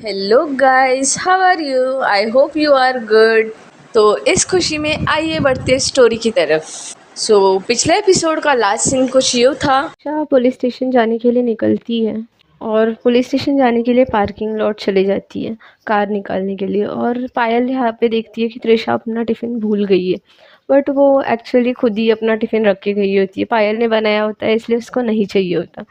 Hello guys, how are you? I hope you are good. तो इस खुशी में आइए बढ़ते हैं स्टोरी की तरफ। पिछले एपिसोड का लास्ट सीन कुछ यूँ था। शाह पुलिस स्टेशन जाने के लिए निकलती है और पुलिस स्टेशन जाने के लिए पार्किंग लॉट चली जाती है कार निकालने के लिए। और पायल यहाँ पे देखती है कि त्रिशा अपना टिफ़िन भूल गई है, बट वो एक्चुअली खुद ही अपना टिफ़िन रख के गई होती है। पायल ने बनाया होता है इसलिए उसको नहीं चाहिए होता।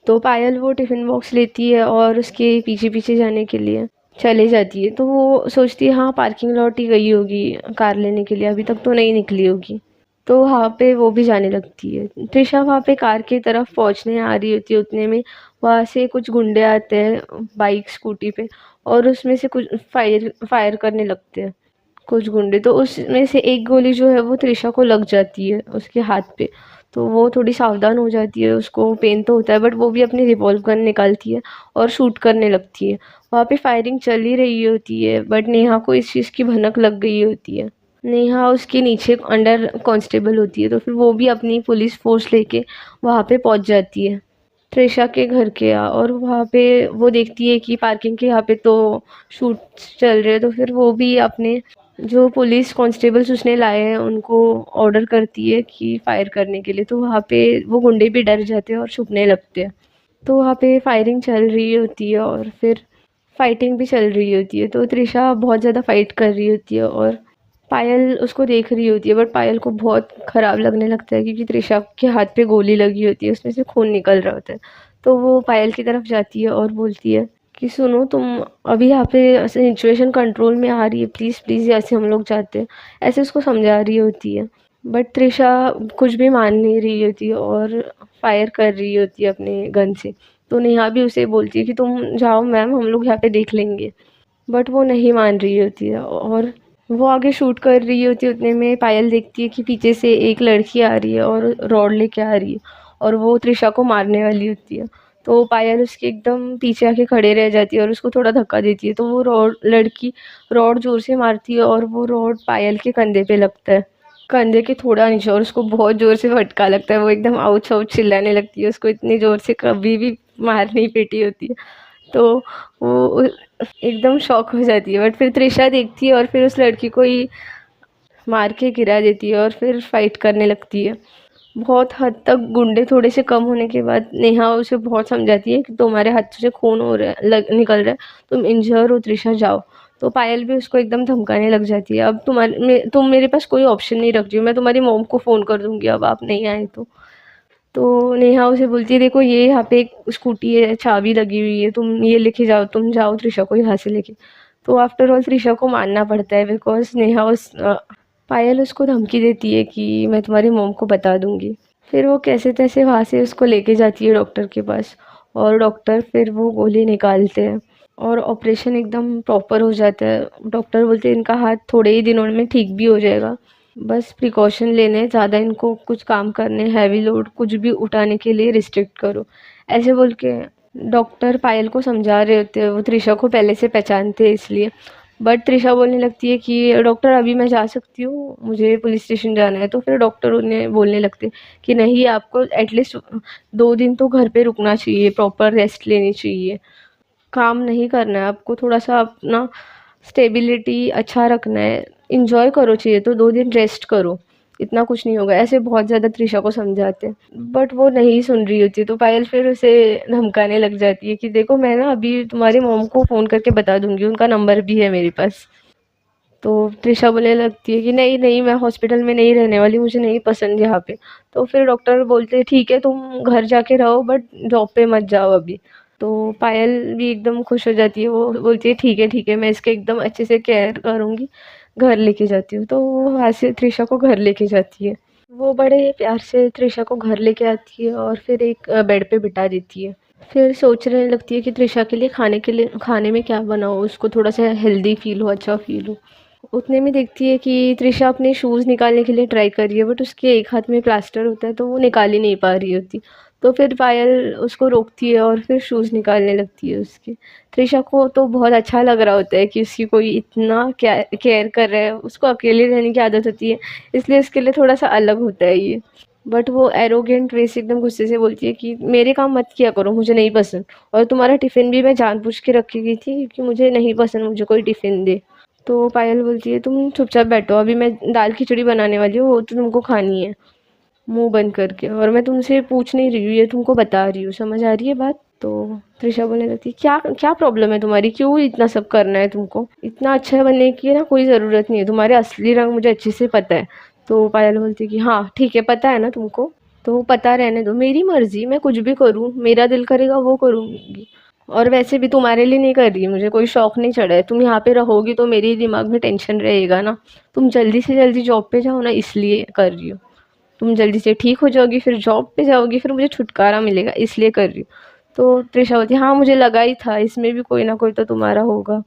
तो पायल वो टिफ़िन बॉक्स लेती है और उसके पीछे पीछे जाने के लिए चली जाती है। तो वो सोचती है हाँ पार्किंग लॉट ही गई होगी कार लेने के लिए, अभी तक तो नहीं निकली होगी। तो वहाँ पे वो भी जाने लगती है। त्रिशा वहाँ पे कार की तरफ पहुँचने आ रही होती है, उतने में वहाँ से कुछ गुंडे आते हैं बाइक स्कूटी पे और उसमें से कुछ फायर फायर करने लगते हैं कुछ गुंडे। तो उसमें से एक गोली जो है वो त्रिशा को लग जाती है उसके हाथ पे। तो वो थोड़ी सावधान हो जाती है, उसको पेन तो होता है बट वो भी अपनी रिवॉल्व गन निकालती है और शूट करने लगती है। वहाँ पे फायरिंग चल ही रही होती है बट नेहा को इस चीज़ की भनक लग गई होती है। नेहा उसके नीचे अंडर कांस्टेबल होती है, तो फिर वो भी अपनी पुलिस फोर्स लेके वहाँ पे पहुँच जाती है त्रिशा के घर के यहाँ। और वहाँ पे वो देखती है कि पार्किंग के यहाँ पे तो शूट चल रहे हैं, तो फिर वो भी अपने जो पुलिस कांस्टेबल्स उसने लाए हैं उनको ऑर्डर करती है कि फायर करने के लिए। तो वहाँ पे वो गुंडे भी डर जाते हैं और छुपने लगते हैं। तो वहाँ पे फायरिंग चल रही होती है और फिर फाइटिंग भी चल रही होती है। तो त्रिशा बहुत ज़्यादा फाइट कर रही होती है और पायल उसको देख रही होती है, बट पायल को बहुत ख़राब लगने लगता है क्योंकि त्रिशा के हाथ पे गोली लगी होती है, उसमें से खून निकल रहा होता है। तो वो पायल की तरफ जाती है और बोलती है कि सुनो तुम, अभी यहाँ पे सिचुएशन कंट्रोल में आ रही है, प्लीज़ प्लीज़ यहाँ से हम लोग जाते हैं, ऐसे उसको समझा रही होती है। बट त्रिशा कुछ भी मान नहीं रही होती है और फायर कर रही होती है अपने गन से। तो नेहा भी उसे बोलती है कि तुम जाओ मैम, हम लोग यहाँ पे देख लेंगे। बट वो नहीं मान रही होती है और वो आगे शूट कर रही होती है। उतने में पायल देखती है कि पीछे से एक लड़की आ रही है और रॉड लेके आ रही है और वो त्रिशा को मारने वाली होती है। तो पायल उसके एकदम पीछे आके खड़े रह जाती है और उसको थोड़ा धक्का देती है। तो वो लड़की रॉड ज़ोर से मारती है और वो रॉड पायल के कंधे पे लगता है, कंधे के थोड़ा नीचे, और उसको बहुत ज़ोर से फटका लगता है। वो एकदम आउच आउच चिल्लाने लगती है, उसको इतनी ज़ोर से कभी भी मार नहीं पीटी होती है। तो वो एकदम शॉक हो जाती है। बट फिर त्रिशा देखती है और फिर उस लड़की को ही मार के गिरा देती है और फिर फाइट करने लगती है। बहुत हद तक गुंडे थोड़े से कम होने के बाद नेहा उसे बहुत समझाती है कि तुम्हारे हाथ से खून हो रहा है, निकल रहा है, तुम इंजर हो त्रिशा, जाओ। तो पायल भी उसको एकदम धमकाने लग जाती है, अब तुम मेरे पास कोई ऑप्शन नहीं रख रही हो, मैं तुम्हारी मॉम को फ़ोन कर दूंगी अब आप नहीं आए तो नेहा उसे बोलती है देखो ये यहाँ पे एक स्कूटी है, चाबी लगी हुई है, तुम ये लेके जाओ, तुम जाओ त्रिशा को यहाँ से लेके। तो आफ्टर ऑल त्रिशा को मानना पड़ता है बिकॉज नेहा पायल उसको धमकी देती है कि मैं तुम्हारी मॉम को बता दूंगी। फिर वो कैसे तैसे वहाँ से उसको लेके जाती है डॉक्टर के पास और डॉक्टर फिर वो गोली निकालते हैं और ऑपरेशन एकदम प्रॉपर हो जाता है। डॉक्टर बोलते हैं इनका हाथ थोड़े ही दिनों में ठीक भी हो जाएगा, बस प्रिकॉशन लेने, ज़्यादा इनको कुछ काम करने, हैवी लोड कुछ भी उठाने के लिए रिस्ट्रिक्ट करो, ऐसे बोल के डॉक्टर पायल को समझा रहे होते हैं। वो त्रिशा को पहले से पहचानते हैं इसलिए। बट त्रिशा बोलने लगती है कि डॉक्टर अभी मैं जा सकती हूँ, मुझे पुलिस स्टेशन जाना है। तो फिर डॉक्टर उन्हें बोलने लगते हैं कि नहीं, आपको एटलीस्ट 2 दिन तो घर पे रुकना चाहिए, प्रॉपर रेस्ट लेनी चाहिए, काम नहीं करना है आपको, थोड़ा सा अपना स्टेबिलिटी अच्छा रखना है, इंजॉय करो, चाहिए तो 2 दिन रेस्ट करो, इतना कुछ नहीं होगा, ऐसे बहुत ज़्यादा त्रिशा को समझाते हैं। बट वो नहीं सुन रही होती, तो पायल फिर उसे धमकाने लग जाती है कि देखो मैं ना अभी तुम्हारी मॉम को फ़ोन करके बता दूंगी, उनका नंबर भी है मेरे पास। तो त्रिशा बोलने लगती है कि नहीं नहीं, मैं हॉस्पिटल में नहीं रहने वाली, मुझे नहीं पसंद यहाँ पे। तो फिर डॉक्टर बोलते हैं ठीक है तुम घर जाके रहो बट जॉब पे मत जाओ अभी। तो पायल भी एकदम खुश हो जाती है, वो बोलती है ठीक है मैं इसके एकदम अच्छे से केयर करूँगी, घर लेके जाती हूँ। तो वो वहाँ से त्रिशा को घर लेके जाती है। वो बड़े प्यार से त्रिशा को घर लेके आती है और फिर एक बेड पे बिठा देती है। फिर सोचने लगती है कि त्रिशा के लिए खाने में क्या बनाऊँ, उसको थोड़ा सा हेल्दी फील हो, अच्छा फील हो। उतने में देखती है कि त्रिशा अपने शूज़ निकालने के लिए ट्राई कर रही है बट उसके एक हाथ में प्लास्टर होता है तो वो निकाल ही नहीं पा रही होती। तो फिर पायल उसको रोकती है और फिर शूज़ निकालने लगती है उसके। त्रिशा को तो बहुत अच्छा लग रहा होता है कि उसकी कोई इतना केयर कर रहा है, उसको अकेले रहने की आदत होती है इसलिए उसके लिए थोड़ा सा अलग होता है ये। बट वो एरोगेंट वे से एकदम गुस्से से बोलती है कि मेरे काम मत किया करो, मुझे नहीं पसंद, और तुम्हारा टिफ़िन भी मैं जानबूझ के रखी गई थी क्योंकि मुझे नहीं पसंद मुझे कोई टिफ़िन दे। तो पायल बोलती है तुम चुपचाप बैठो, अभी मैं दाल खिचड़ी बनाने वाली हूँ, वो तो तुमको खानी है, मुँह बंद करके, और मैं तुमसे पूछ नहीं रही हूँ, ये तुमको बता रही हूँ, समझ आ रही है बात? तो त्रिशा बोलने लगती है क्या क्या प्रॉब्लम है तुम्हारी, क्यों इतना सब करना है तुमको, इतना अच्छा बनने की ना कोई ज़रूरत नहीं है, तुम्हारे असली रंग मुझे अच्छे से पता है। तो पायल बोलती है कि हाँ ठीक है, पता है ना तुमको, तो पता रहने दो, मेरी मर्जी, मैं कुछ भी करूँ, मेरा दिल करेगा वो करूँगी, और वैसे भी तुम्हारे लिए नहीं कर रही, मुझे कोई शौक नहीं चढ़ा है, तुम यहाँ पे रहोगी तो मेरे दिमाग में टेंशन रहेगा ना, तुम जल्दी से जल्दी जॉब पे जाओ ना, इसलिए कर रही हो, तुम जल्दी से ठीक हो जाओगी, फिर जॉब पे जाओगी, फिर मुझे छुटकारा मिलेगा, इसलिए कर रही हूँ। तो त्रिशा बोलती है हाँ मुझे लगा ही था, इसमें भी कोई ना कोई तो तुम्हारा होगा।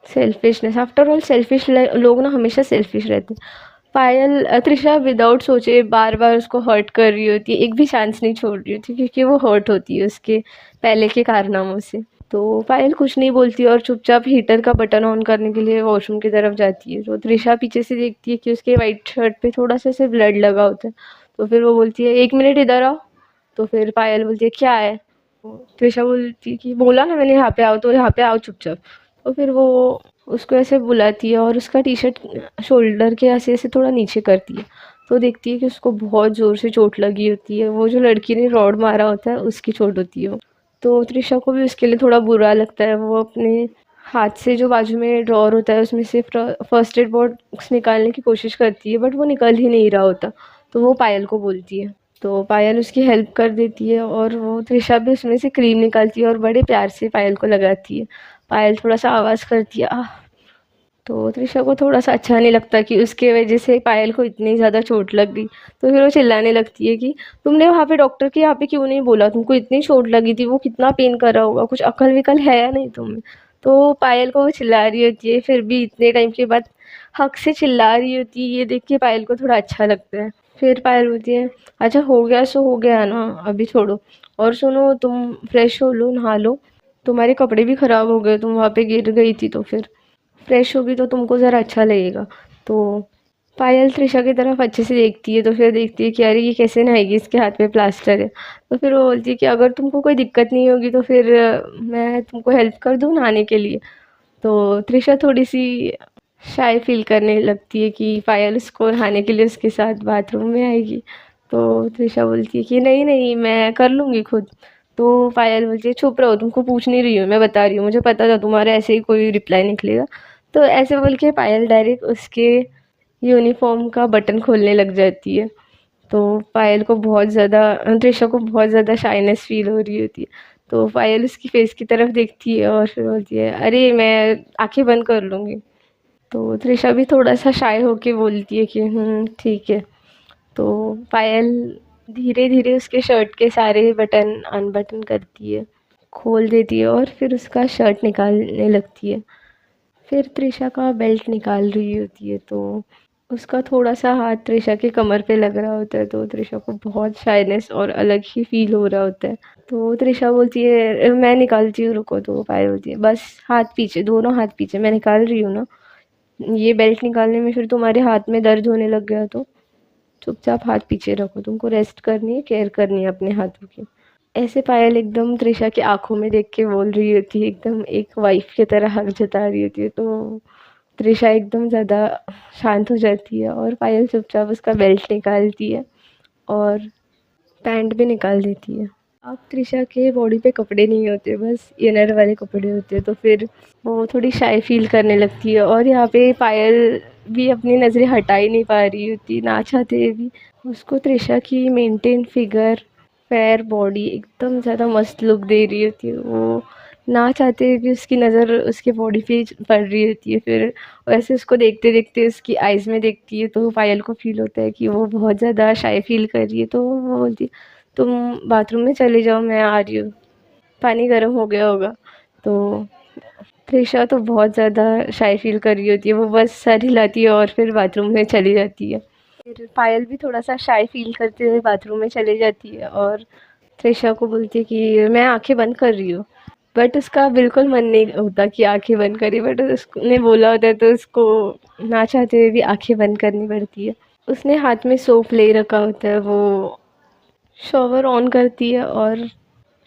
सेल्फिशनेस, आफ्टर ऑल सेल्फिश लोग ना हमेशा सेल्फिश रहते हैं। पायल त्रिशा विदाउट सोचे बार बार उसको हर्ट कर रही होती है, एक भी चांस नहीं छोड़ रही होती क्योंकि वो हर्ट होती है उसके पहले के कारनामों से। तो पायल कुछ नहीं बोलती और चुपचाप हीटर का बटन ऑन करने के लिए वॉशरूम की तरफ जाती है। तो त्रिशा पीछे से देखती है कि उसके वाइट शर्ट पे थोड़ा सा से ब्लड लगा होता है। तो फिर वो बोलती है 1 मिनट इधर आओ। तो फिर पायल बोलती है क्या है। तो त्रिशा बोलती है कि बोला ना मैंने यहाँ पे आओ, तो यहाँ पे आओ चुपचाप। तो फिर वो उसको ऐसे बुलाती है और उसका टी शर्ट शोल्डर के ऐसे ऐसे थोड़ा नीचे करती है। तो देखती है कि उसको बहुत ज़ोर से चोट लगी होती है, वो जो लड़की ने रॉड मारा होता है उसकी चोट होती है वो। तो त्रिशा को भी उसके लिए थोड़ा बुरा लगता है, वो अपने हाथ से जो बाजू में ड्रॉअर होता है उसमें से फर्स्ट एड बॉक्स निकालने की कोशिश करती है, बट वो निकल ही नहीं रहा होता। तो वो पायल को बोलती है, तो पायल उसकी हेल्प कर देती है और वो त्रिशा भी उसमें से क्रीम निकालती है और बड़े प्यार से पायल को लगाती है। पायल थोड़ा सा आवाज़ करती है आह। तो त्रिशा को थोड़ा सा अच्छा नहीं लगता कि उसके वजह से पायल को इतनी ज़्यादा चोट लग गई। तो फिर वो चिल्लाने लगती है कि तुमने वहाँ पे डॉक्टर के यहाँ पे क्यों नहीं बोला, तुमको इतनी चोट लगी थी, वो कितना पेन कर रहा होगा, कुछ अकल विकल है या नहीं तुम्हें। तो पायल को वो चिल्ला रही होती है, फिर भी इतने टाइम के बाद हक से चिल्ला रही होती है, ये देख के पायल को थोड़ा अच्छा लगता है। फिर पायल बोलती है अच्छा हो गया सो हो गया ना, अभी छोड़ो, और सुनो तुम फ्रेश हो लो, नहा लो, तुम्हारे कपड़े भी ख़राब हो गए, तुम वहाँ पे गिर गई थी, तो फिर फ्रेश होगी तो तुमको ज़रा अच्छा लगेगा। तो पायल त्रिशा की तरफ अच्छे से देखती है, तो फिर देखती है कि अरे ये कैसे नहाएगी, इसके हाथ में प्लास्टर है। तो फिर वो बोलती है कि अगर तुमको कोई दिक्कत नहीं होगी तो फिर मैं तुमको हेल्प कर दूँ नहाने के लिए। तो त्रिशा थोड़ी सी शाय फील करने लगती है कि पायल उसको नहाने के लिए उसके साथ बाथरूम में आएगी। तो त्रिशा बोलती है कि नहीं नहीं मैं कर लूँगी खुद। तो पायल बोलती है चुप रहो, तुमको पूछ नहीं रही हूँ, मैं बता रही हूँ, मुझे पता था तुम्हारा ऐसे ही कोई रिप्लाई निकलेगा। तो ऐसे बोल के पायल डायरेक्ट उसके यूनिफॉर्म का बटन खोलने लग जाती है। तो पायल को बहुत ज़्यादा त्रिशा को बहुत ज़्यादा शाइनेस फील हो रही होती है। तो पायल उसकी फेस की तरफ देखती है और फिर बोलती है अरे मैं आंखें बंद कर लूँगी। तो त्रिशा भी थोड़ा सा शाय होके बोलती है कि ठीक है। तो पायल धीरे धीरे उसके शर्ट के सारे बटन अनबटन करती है, खोल देती है और फिर उसका शर्ट निकालने लगती है। फिर त्रिशा का बेल्ट निकाल रही होती है, तो उसका थोड़ा सा हाथ त्रिशा के कमर पे लग रहा होता है, तो त्रिशा को बहुत शाइनेस और अलग ही फील हो रहा होता है। तो त्रिशा बोलती है मैं निकालती हूँ रुको। तो पायल बोलती है बस हाथ पीछे, दोनों हाथ पीछे, मैं निकाल रही हूँ ना, ये बेल्ट निकालने में फिर तुम्हारे हाथ में दर्द होने लग गया तो चुपचाप हाथ पीछे रखो, तुमको रेस्ट करनी है, केयर करनी है अपने हाथों की। ऐसे पायल एकदम त्रिशा की आंखों में देख के बोल रही होती है, एकदम एक वाइफ की तरह हक जता रही होती है। तो त्रिशा एकदम ज़्यादा शांत हो जाती है और पायल चुपचाप उसका बेल्ट निकालती है और पैंट भी निकाल देती है। अब त्रिशा के बॉडी पे कपड़े नहीं होते, बस इनर वाले कपड़े होते हैं। तो फिर वो थोड़ी शाय फील करने लगती है और यहाँ पे पायल भी अपनी नज़रें हटा ही नहीं पा रही होती, ना चाहते हुए भी। उसको त्रिशा की मेंटेन फिगर, फेयर बॉडी एकदम ज़्यादा मस्त लुक दे रही होती है। वो ना चाहते हुए भी उसकी नज़र उसके बॉडी पे पड़ रही होती है। फिर वैसे उसको देखते देखते उसकी आइज़ में देखती है, तो पायल को फील होता है कि वो बहुत ज़्यादा शाय फील कर रही है। तो वो बोलती है तुम बाथरूम में चले जाओ, मैं आ रही हूँ, पानी गर्म हो गया होगा। तो त्रिशा तो बहुत ज़्यादा शाय फील कर रही होती है, वो बस सर हिलाती है और फिर बाथरूम में चली जाती है। फिर पायल भी थोड़ा सा शाय फील करते हुए बाथरूम में चली जाती है और त्रिशा को बोलती है कि मैं आंखें बंद कर रही हूँ। बट उसका बिल्कुल मन नहीं होता कि आंखें बंद करे, बट उसने बोला होता है तो उसको ना चाहते हुए भी आंखें बंद करनी पड़ती है। उसने हाथ में सोप ले रखा होता है, वो शॉवर ऑन करती है और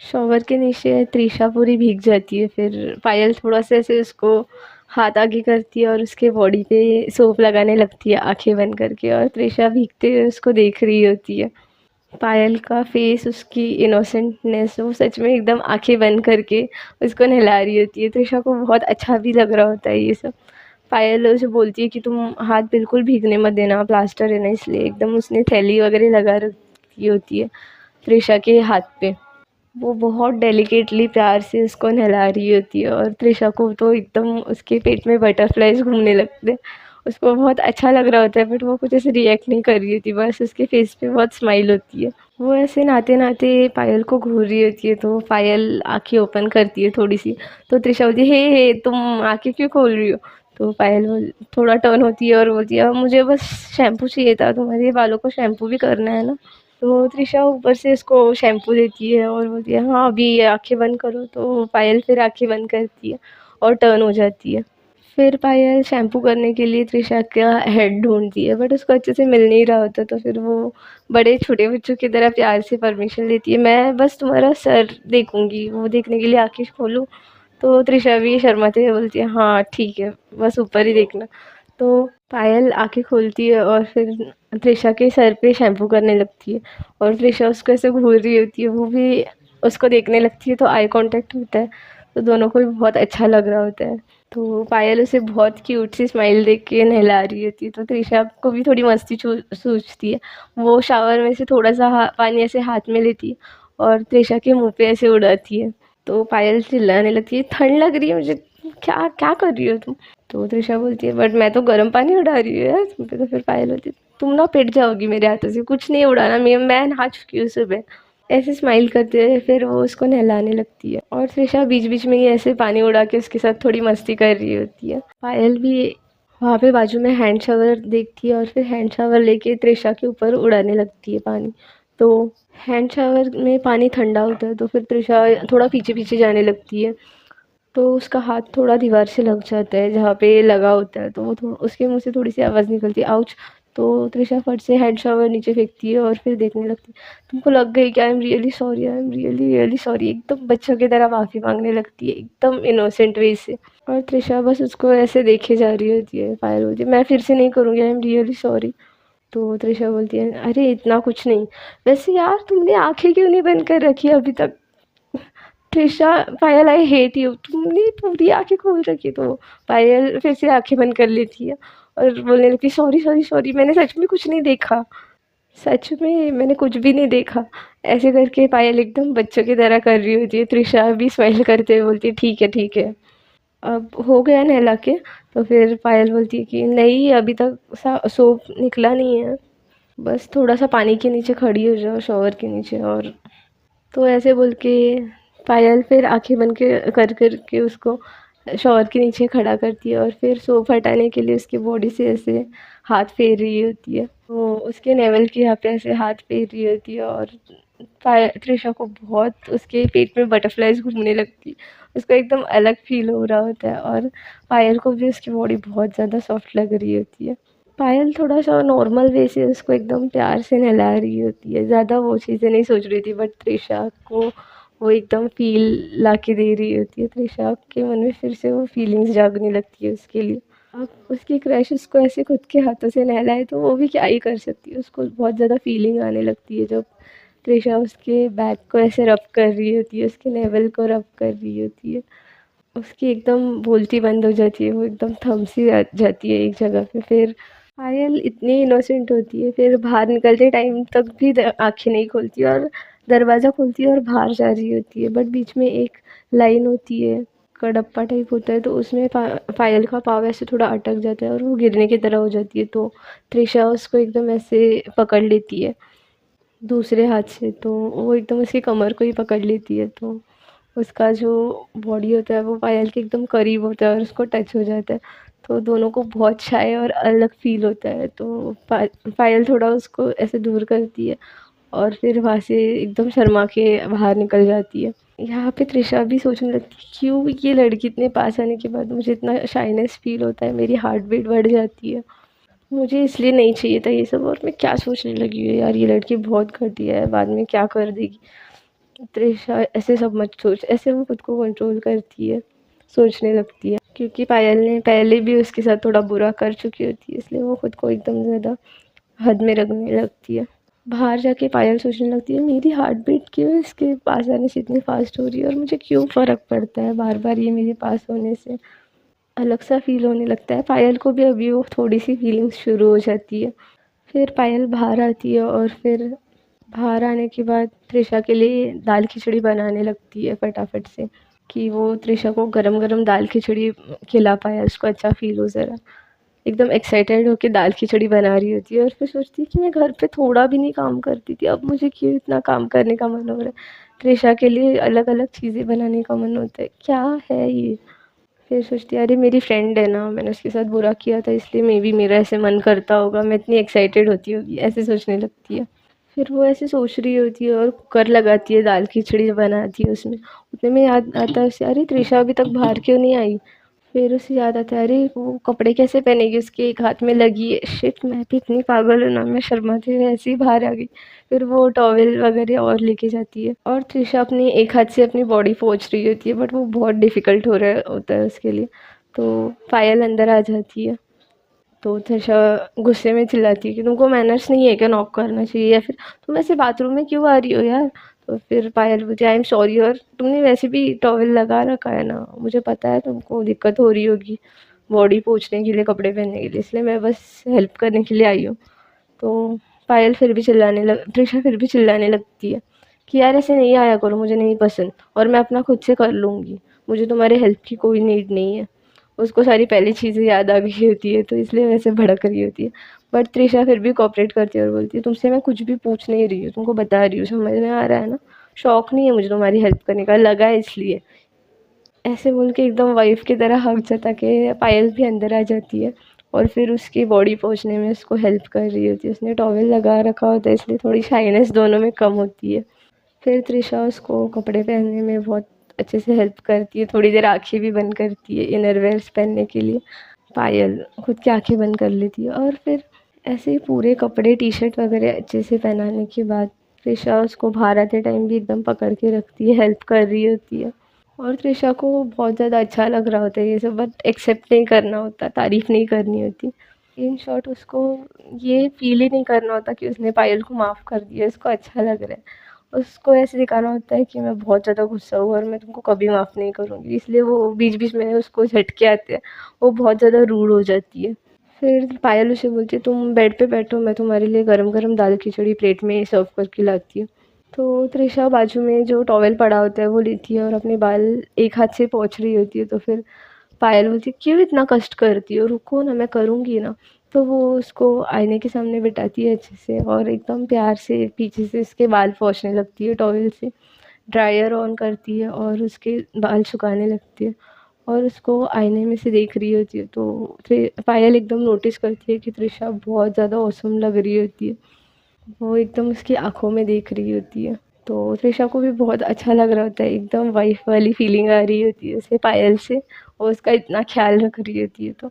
शॉवर के नीचे त्रिशा पूरी भीग जाती है। फिर पायल थोड़ा सा ऐसे उसको हाथ आगे करती है और उसके बॉडी पे सोप लगाने लगती है आंखें बंद करके, और त्रिशा भीगते हुए उसको देख रही होती है। पायल का फेस, उसकी इनोसेंटनेस, वो सच में एकदम आंखें बंद करके उसको नहला रही होती है। त्रिशा को बहुत अच्छा भी लग रहा होता है ये सब। पायल उसे बोलती है कि तुम हाथ बिल्कुल भीगने मत देना, प्लास्टर है ना इसलिए। एकदम उसने थैली वगैरह लगा रखी होती है त्रिशा के हाथ पे। वो बहुत डेलिकेटली प्यार से उसको नहला रही होती है, और त्रिशा को तो एकदम उसके पेट में बटरफ्लाइज घूमने लगते हैं। उसको बहुत अच्छा लग रहा होता है, बट वो कुछ ऐसे रिएक्ट नहीं कर रही होती, बस उसके फेस पे बहुत स्माइल होती है। वो ऐसे नहाते नहाते पायल को घूर रही होती है, तो पायल आंखें ओपन करती है थोड़ी सी। तो त्रिशा बोलती है, हे तुम आंखें क्यों खोल रही हो? तो पायल थोड़ा टर्न होती है और बोलती है, मुझे बस शैम्पू चाहिए था, तुम्हारे बालों को शैम्पू भी करना है ना। तो त्रिशा ऊपर से इसको शैम्पू देती है और बोलती है, हाँ अभी आंखें बंद करो। तो पायल फिर आंखें बंद करती है और टर्न हो जाती है। फिर पायल शैम्पू करने के लिए त्रिशा का हेड ढूंढती है, बट उसको अच्छे से मिल नहीं रहा होता। तो फिर वो बड़े छोटे बच्चों की तरह प्यार से परमिशन लेती है, मैं बस तुम्हारा सर देखूंगी, वो देखने के लिए आंखें खोलूँ। तो त्रिशा भी शर्माते हुए बोलती है, हाँ ठीक है, बस ऊपर ही देखना। तो पायल आंखें खोलती है और फिर त्रिशा के सर पे शैम्पू करने लगती है, और त्रिशा उसको ऐसे घूर रही होती है, वो भी उसको देखने लगती है। तो आई कांटेक्ट होता है, तो दोनों को भी बहुत अच्छा लग रहा होता है। तो पायल उसे बहुत क्यूट सी स्माइल देख के नहला रही होती है, तो त्रिशा को भी थोड़ी मस्ती सूझती है। वो शावर में से थोड़ा सा पानी ऐसे हाथ में लेती है और त्रिशा के मुंह पे ऐसे उड़ाती है। तो पायल चिल्लाने लगती है, ठंड लग रही है मुझे, क्या क्या कर रही हो तुम? तो त्रिशा बोलती है, बट मैं तो गर्म पानी उड़ा रही हूँ यार तुम पे। तो फिर पायल बोलती है, तुम ना पिट जाओगी मेरे हाथों से, कुछ नहीं उड़ाना, मैं नहा चुकी हूँ सुबह। ऐसे स्माइल करते हुए फिर वो उसको नहलाने लगती है, और त्रिशा बीच बीच में ही ऐसे पानी उड़ा के उसके साथ थोड़ी मस्ती कर रही होती है। पायल भी वहाँ पे बाजू में हैंड शावर देखती है और फिर हैंड शावर लेके त्रिशा के ऊपर उड़ाने लगती है पानी। तो हैंड शावर में पानी ठंडा होता है, तो फिर त्रिशा थोड़ा पीछे पीछे जाने लगती है। तो उसका हाथ थोड़ा दीवार से लग जाता है जहाँ पे लगा होता है, तो वो उसके मुंह से थोड़ी सी आवाज़ निकलती है, आउच। तो त्रिशा फट से हैंड शावर नीचे फेंकती है और फिर देखने लगती है, तुमको लग गई क्या? I am really sorry, I am really really sorry. एकदम बच्चों की तरह माफ़ी मांगने लगती है, एकदम इनोसेंट वे से। और त्रिशा बस उसको ऐसे देखे जा रही होती है। पायल बोलती है, मैं फिर से नहीं करूँगी, आई एम रियली सॉरी। तो त्रिशा बोलती है, अरे इतना कुछ नहीं, वैसे यार तुमने आंखें क्यों नहीं बंद कर रखी अभी तक? त्रिशा, पायल आई हेट यू, तुमने पूरी आंखें खोल रखी। तो पायल फिर से आंखें बंद कर लेती है और बोलने लगती, सॉरी सॉरी सॉरी, मैंने सच में कुछ नहीं देखा, सच में मैंने कुछ भी नहीं देखा। ऐसे करके पायल एकदम बच्चों की तरह कर रही होती है। त्रिशा भी स्माइल करते हुए बोलती है, ठीक है ठीक है, अब हो गया नहला के? तो फिर पायल बोलती है कि नहीं, अभी तक सोप निकला नहीं है, बस थोड़ा सा पानी के नीचे खड़ी हो जाओ, शॉवर के नीचे। और तो ऐसे बोल के पायल फिर आंखें बंद के कर के उसको शॉवर के नीचे खड़ा करती है, और फिर सोप हटाने के लिए उसकी बॉडी से ऐसे हाथ फेर रही होती है। तो उसके नेवल के यहाँ पे ऐसे हाथ फेर रही होती है, और त्रिशा को बहुत उसके पेट में बटरफ्लाइज घूमने लगती है। उसको एकदम अलग फील हो रहा होता है, और पायल को भी उसकी बॉडी बहुत ज़्यादा सॉफ्ट लग रही होती है। पायल थोड़ा सा नॉर्मल वे से उसको एकदम प्यार से नहला रही होती है, ज़्यादा वो चीज़ें नहीं सोच रही थी, बट त्रिशा को वो एकदम फील ला के दे रही होती है। त्रिशा के मन में फिर से वो फीलिंग्स जागने लगती है उसके लिए। अब उसकी क्रश उसको ऐसे खुद के हाथों से नहलाए तो वो भी क्या ही कर सकती है, उसको बहुत ज़्यादा फीलिंग आने लगती है जब त्रिशा उसके बैक को ऐसे रब कर रही होती है, उसके नेवल को रब कर रही होती है। उसकी एकदम बोलती बंद हो जाती है, वो एकदम थम सी जाती है एक जगह पे। फिर पायल इतनी इनोसेंट होती है, फिर बाहर निकलते टाइम तक भी आंखें नहीं खोलती, और दरवाज़ा खोलती है और बाहर जा रही होती है, बट बीच में एक लाइन होती है, कड़प्पा टाइप होता है, तो उसमें पायल का पाँव ऐसे थोड़ा अटक जाता है और वो गिरने की तरह हो जाती है। तो त्रिशा उसको एकदम ऐसे पकड़ लेती है दूसरे हाथ से, तो वो एकदम उसकी कमर को ही पकड़ लेती है। तो उसका जो बॉडी होता है वो पायल के एकदम करीब होता है और उसको टच हो जाता है, तो दोनों को बहुत शाय और अलग फील होता है। तो पायल थोड़ा उसको ऐसे दूर करती है और फिर वहाँ से एकदम शर्मा के बाहर निकल जाती है। यहाँ पे त्रिशा भी सोचने लगती है, क्यों ये लड़की इतने पास आने के बाद मुझे इतना शाइनेस फील होता है, मेरी हार्ट बीट बढ़ जाती है, मुझे इसलिए नहीं चाहिए था ये सब, और मैं क्या सोचने लगी हूँ यार, ये लड़की बहुत घटिया है, बाद में क्या कर देगी। त्रिशा ऐसे सब मत सोच, ऐसे वो खुद को कंट्रोल करती है, सोचने लगती है, क्योंकि पायल ने पहले भी उसके साथ थोड़ा बुरा कर चुकी होती है, इसलिए वो खुद को एकदम ज़्यादा हद में रखने लगती है। बाहर जाके पायल सोचने लगती है, मेरी हार्ट बीट क्यों इसके पास आने से इतनी फास्ट हो रही है, और मुझे क्यों फ़र्क पड़ता है बार बार ये मेरे पास होने से। अलग सा फील होने लगता है पायल को भी, अभी वो थोड़ी सी फीलिंग्स शुरू हो जाती है। फिर पायल बाहर आती है, और फिर बाहर आने के बाद त्रिशा के लिए दाल खिचड़ी बनाने लगती है फटाफट से, कि वो त्रिशा को गरम गरम दाल खिचड़ी खिला पाए, उसको अच्छा फील हो ज़रा। एकदम एक्साइटेड होके दाल खिचड़ी बना रही होती है, और फिर सोचती है कि मैं घर पे थोड़ा भी नहीं काम करती थी, अब मुझे क्यों इतना काम करने का मन हो रहा है। त्रिशा के लिए अलग अलग चीज़ें बनाने का मन होता है, क्या है ये। फिर सोचती है, अरे मेरी फ्रेंड है ना, मैंने उसके साथ बुरा किया था, इसलिए मे बी मेरा ऐसे मन करता होगा, मैं इतनी एक्साइटेड होती होगी, ऐसे सोचने लगती है। फिर वो ऐसे सोच रही होती है और कुकर लगाती है, दाल खिचड़ी बनाती है उसमें। उतने में याद आता है उसे, अरे त्रिशा अभी तक बाहर क्यों नहीं आई। फिर उसे याद आता है, अरे वो कपड़े कैसे पहनेगी, उसके एक हाथ में लगी है, शिट मैं भी इतनी पागल हूँ ना, मैं शर्माते हुए ऐसे ही बाहर आ गई। फिर वो टॉवेल वगैरह और लेके जाती है, और त्रिशा अपनी एक हाथ से अपनी बॉडी पोंछ रही होती है, बट वो बहुत डिफ़िकल्ट हो रहा होता है उसके लिए। तो पायल अंदर आ जाती है, तो त्रिशा गुस्से में चिल्लाती है कि तुमको मैनर्स नहीं है क्या, नॉक करना चाहिए, या फिर तुम ऐसे बाथरूम में क्यों आ रही हो यार। तो फिर पायल बोलती है, आई एम सॉरी, और तुमने वैसे भी टॉवेल लगा रखा है ना, मुझे पता है तुमको दिक्कत हो रही होगी बॉडी पोंछने के लिए, कपड़े पहनने के लिए, इसलिए मैं बस हेल्प करने के लिए आई हूँ। तो पायल फिर भी चिल्लाने लग त्रिशा फिर भी चिल्लाने लगती है कि यार ऐसे नहीं आया करो, मुझे नहीं पसंद, और मैं अपना खुद से कर लूँगी, मुझे तुम्हारे हेल्प की कोई नीड नहीं है। उसको सारी पहली चीज़ें याद आ गई होती है, तो इसलिए वैसे भड़क रही होती है। बट त्रिशा फिर भी कोऑपरेट करती है और बोलती है, तुमसे मैं कुछ भी पूछ नहीं रही हूँ, तुमको बता रही हूँ, समझ में आ रहा है ना। शौक नहीं है मुझे तुम्हारी हेल्प करने का, लगा है इसलिए। ऐसे बोल के एकदम वाइफ की तरह हक जता के पायल भी अंदर आ जाती है, और फिर उसकी बॉडी पोंछने में उसको हेल्प कर रही होती है। उसने टॉवेल लगा रखा होता है, इसलिए थोड़ी शाइनेस दोनों में कम होती है। फिर त्रिशा उसको कपड़े पहनने में बहुत अच्छे से हेल्प करती है, थोड़ी देर आँखें भी बंद करती है इनर वेयर्स पहनने के लिए। पायल खुद की आँखें बंद कर लेती है, और फिर ऐसे ही पूरे कपड़े टी शर्ट वगैरह अच्छे से पहनाने के बाद त्रिशा उसको बाहर आते टाइम भी एकदम पकड़ के रखती है, हेल्प कर रही होती है। और त्रिशा को बहुत ज़्यादा अच्छा लग रहा होता है ये सब, बट एक्सेप्ट नहीं करना होता, तारीफ़ नहीं करनी होती। इन शॉर्ट उसको ये फ़ील ही नहीं करना होता कि उसने पायल को माफ़ कर दिया, उसको अच्छा लग रहा है। उसको ऐसे दिखाना होता है कि मैं बहुत ज़्यादा गुस्सा हूँ और मैं तुमको कभी माफ़ नहीं करूँगी, इसलिए वो बीच-बीच में उसको झटके आते हैं, वो बहुत ज़्यादा रूड हो जाती है। फिर पायल उसे बोलती है, तुम बेड पे बैठो, मैं तुम्हारे लिए गरम-गरम दाल खिचड़ी प्लेट में सर्व करके लाती हूँ। तो त्रिशा बाजू में जो टॉवेल पड़ा होता है वो लेती है और अपने बाल एक हाथ से पोंछ रही होती है, तो फिर पायल बोलती है, क्यों इतना कष्ट करती हो, रुको ना, मैं करूँगी ना। तो वो उसको आईने के सामने बिठाती है अच्छे से, और एकदम प्यार से पीछे से इसके बाल पोंछने लगती है टॉवेल से। ड्रायर ऑन करती है और उसके बाल सुखाने लगती है, और उसको आईने में से देख रही होती है, तो पायल एकदम नोटिस करती है कि त्रिशा बहुत ज़्यादा ऑसम लग रही होती है। वो एकदम उसकी आँखों में देख रही होती है, तो त्रिशा को भी बहुत अच्छा लग रहा होता है, एकदम वाइफ़ वाली फीलिंग आ रही होती है उसे पायल से, और उसका इतना ख़्याल रख रही होती है। तो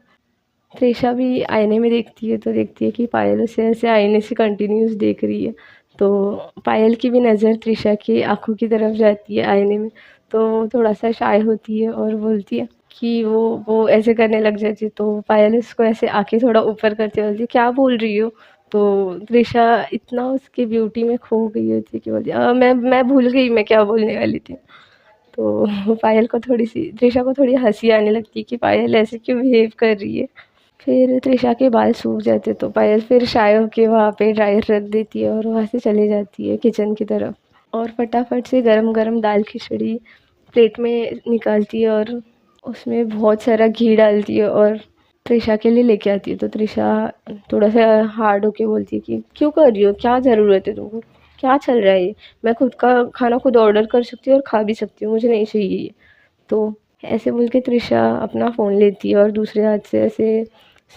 त्रिशा भी आईने में देखती है, तो देखती है कि पायल उसे ऐसे आईने से कंटिन्यूअस देख रही है, तो पायल की भी नज़र त्रिशा की आँखों की तरफ जाती है आईने में, तो वो थोड़ा-सा शाय होती है और बोलती है कि वो ऐसे करने लग जाती है, तो पायल उसको ऐसे आँखें थोड़ा ऊपर करके बोलती है, क्या बोल रही हो? तो त्रिशा इतना उसकी ब्यूटी में खो गई होती है कि बोलती है, मैं भूल गई मैं क्या बोलने वाली थी। तो पायल को थोड़ी-सी त्रिशा को थोड़ी हँसी आने लगती है कि पायल ऐसे क्यों बिहेव कर रही है। फिर त्रिशा के बाल सूख जाते, तो पायल फिर शाय होके वहाँ पे ड्रायर रख देती है और वहाँ से चली जाती है किचन की तरफ, और फटाफट से गरम-गरम दाल खिचड़ी प्लेट में निकालती है, और उसमें बहुत सारा घी डालती है और त्रिशा के लिए लेके आती है। तो त्रिशा थोड़ा-सा हार्ड होके बोलती है कि क्यों कर रही हो? क्या ज़रूरत है तुमको? क्या चल रहा है ये? मैं खुद का खाना खुद ऑर्डर कर सकती हूँ और खा भी सकती हूँ, मुझे नहीं चाहिए ये। तो ऐसे बोल के त्रिशा अपना फ़ोन लेती है और दूसरे हाथ से ऐसे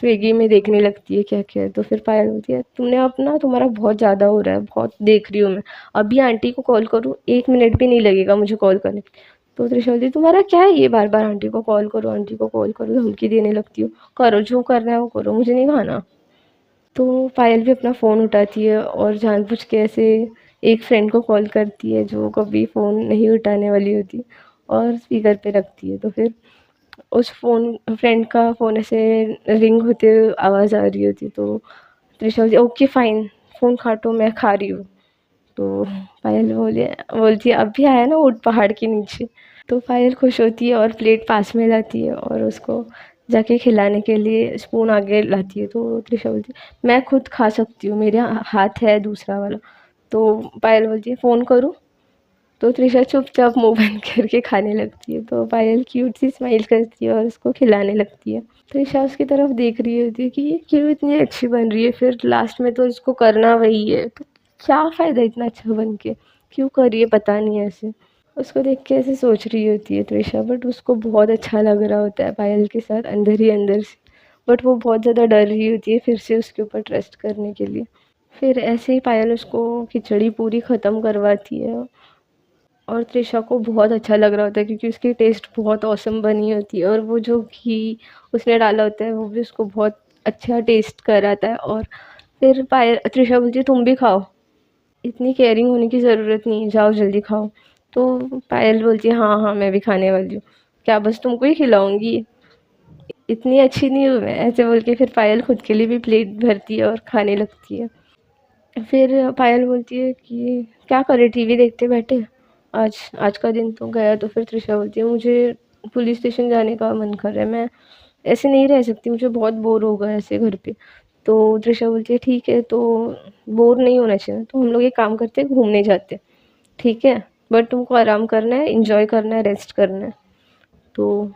स्विगी में देखने लगती है क्या-क्या है। तो फिर पायल बोलती है, तुमने अपना तुम्हारा बहुत ज़्यादा हो रहा है, बहुत देख रही हूँ मैं। अभी आंटी को कॉल करूँ? 1 मिनट भी नहीं लगेगा मुझे कॉल करने। तो त्रिशा बोलती है, तुम्हारा क्या है ये बार-बार आंटी को कॉल करो, धमकी देने लगती हो। करो जो करना है वो करो, मुझे नहीं खाना। तो पायल भी अपना फ़ोन उठाती है और जानबूझ के ऐसे एक फ्रेंड को कॉल करती है जो कभी फ़ोन नहीं उठाने वाली होती, और स्पीकर पे रखती है। तो फिर उस फ़ोन फ्रेंड का फ़ोन ऐसे रिंग होते हुए आवाज़ आ रही होती, तो त्रिशा बोलती है, ओके फाइन, फ़ोन काटो, मैं खा रही हूँ। तो पायल बोलती है, अभी आया ना ऊँट पहाड़ के नीचे। तो पायल खुश होती है और प्लेट पास में लाती है और उसको जाके खिलाने के लिए स्पून आगे लाती है। तो त्रिशा बोलती है, मैं खुद खा सकती हूँ, मेरे हाथ है दूसरा वाला। तो पायल बोलती है, फ़ोन करूँ? तो त्रिशा चुपचाप मुँह बंद करके खाने लगती है। तो पायल क्यूट सी स्माइल करती है और उसको खिलाने लगती है। त्रिशा उसकी तरफ देख रही होती है कि ये क्यों इतनी अच्छी बन रही है, फिर लास्ट में तो इसको करना वही है, तो क्या फ़ायदा इतना अच्छा बन के, क्यों कर रही है पता नहीं ऐसे। उसको देख के ऐसे सोच रही होती है त्रिशा, बट उसको बहुत अच्छा लग रहा होता है पायल के साथ अंदर ही अंदर से। बट वो बहुत ज़्यादा डर रही होती है फिर से उसके ऊपर ट्रस्ट करने के लिए। फिर ऐसे ही पायल उसको खिचड़ी पूरी ख़त्म करवाती है और त्रिशा को बहुत अच्छा लग रहा होता है क्योंकि उसकी टेस्ट बहुत ऑसम बनी होती है और वो जो घी उसने डाला होता है वो भी उसको बहुत अच्छा टेस्ट कराता है। और फिर पायल त्रिशा बोलती है, तुम भी खाओ, इतनी केयरिंग होने की ज़रूरत नहीं, जाओ जल्दी खाओ। तो पायल बोलती है, हाँ हाँ मैं भी खाने वाली हूँ, क्या बस तुमको ही खिलाऊंगी, इतनी अच्छी नहीं हूँ मैं, ऐसे बोल के फिर पायल खुद के लिए भी प्लेट भरती है और खाने लगती है। फिर पायल बोलती है कि क्या करें, टीवी देखते बैठे, आज आज का दिन तो गया। तो फिर त्रिशा बोलती है, मुझे पुलिस स्टेशन जाने का मन कर रहा है, मैं ऐसे नहीं रह सकती, मुझे बहुत बोर हो गया ऐसे घर पे। तो त्रिशा बोलती है, ठीक है, तो बोर नहीं होना चाहिए तो हम लोग एक काम करते हैं, घूमने जाते हैं, ठीक है, बट तुमको आराम करना है, इंजॉय करना है, रेस्ट करना है। तो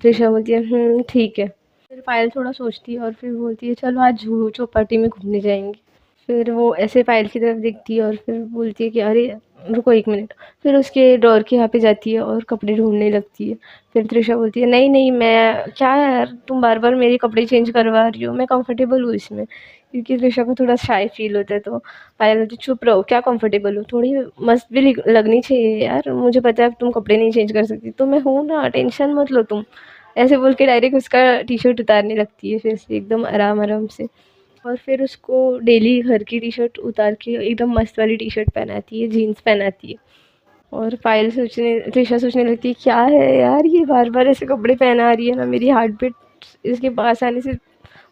त्रिशा बोलती है, ठीक है। फिर पायल थोड़ा सोचती है और फिर बोलती है, चलो आज जुहू चौपाटी में घूमने जाएंगे। फिर वो ऐसे पायल की तरफ देखती है और फिर बोलती है कि अरे रुको एक मिनट। फिर उसके ड्रॉर के यहाँ पे जाती है और कपड़े ढूंढने लगती है। फिर त्रिशा बोलती है, नहीं नहीं, मैं क्या यार, तुम बार बार मेरे कपड़े चेंज करवा रही हो, मैं कंफर्टेबल हूँ इसमें। क्योंकि त्रिशा को थोड़ा शाय फील होता है। तो पायल बोलती है, चुप रहो, क्या कंफर्टेबल हो, थोड़ी मस्त भी लगनी चाहिए यार, मुझे पता है तुम कपड़े नहीं चेंज कर सकती, तो मैं हूँ ना, टेंशन मत लो तुम। ऐसे बोल के डायरेक्ट उसका टी शर्ट उतारने लगती है फिर से एकदम आराम आराम से। और फिर उसको डेली घर की टी शर्ट उतार के एकदम मस्त वाली टी शर्ट पहनाती है, जीन्स पहनाती है। और पायल सोचने त्रिशा सोचने लगती है, क्या है यार, ये बार बार ऐसे कपड़े पहना रही है ना, मेरी हार्ट बीट इसके पास आने से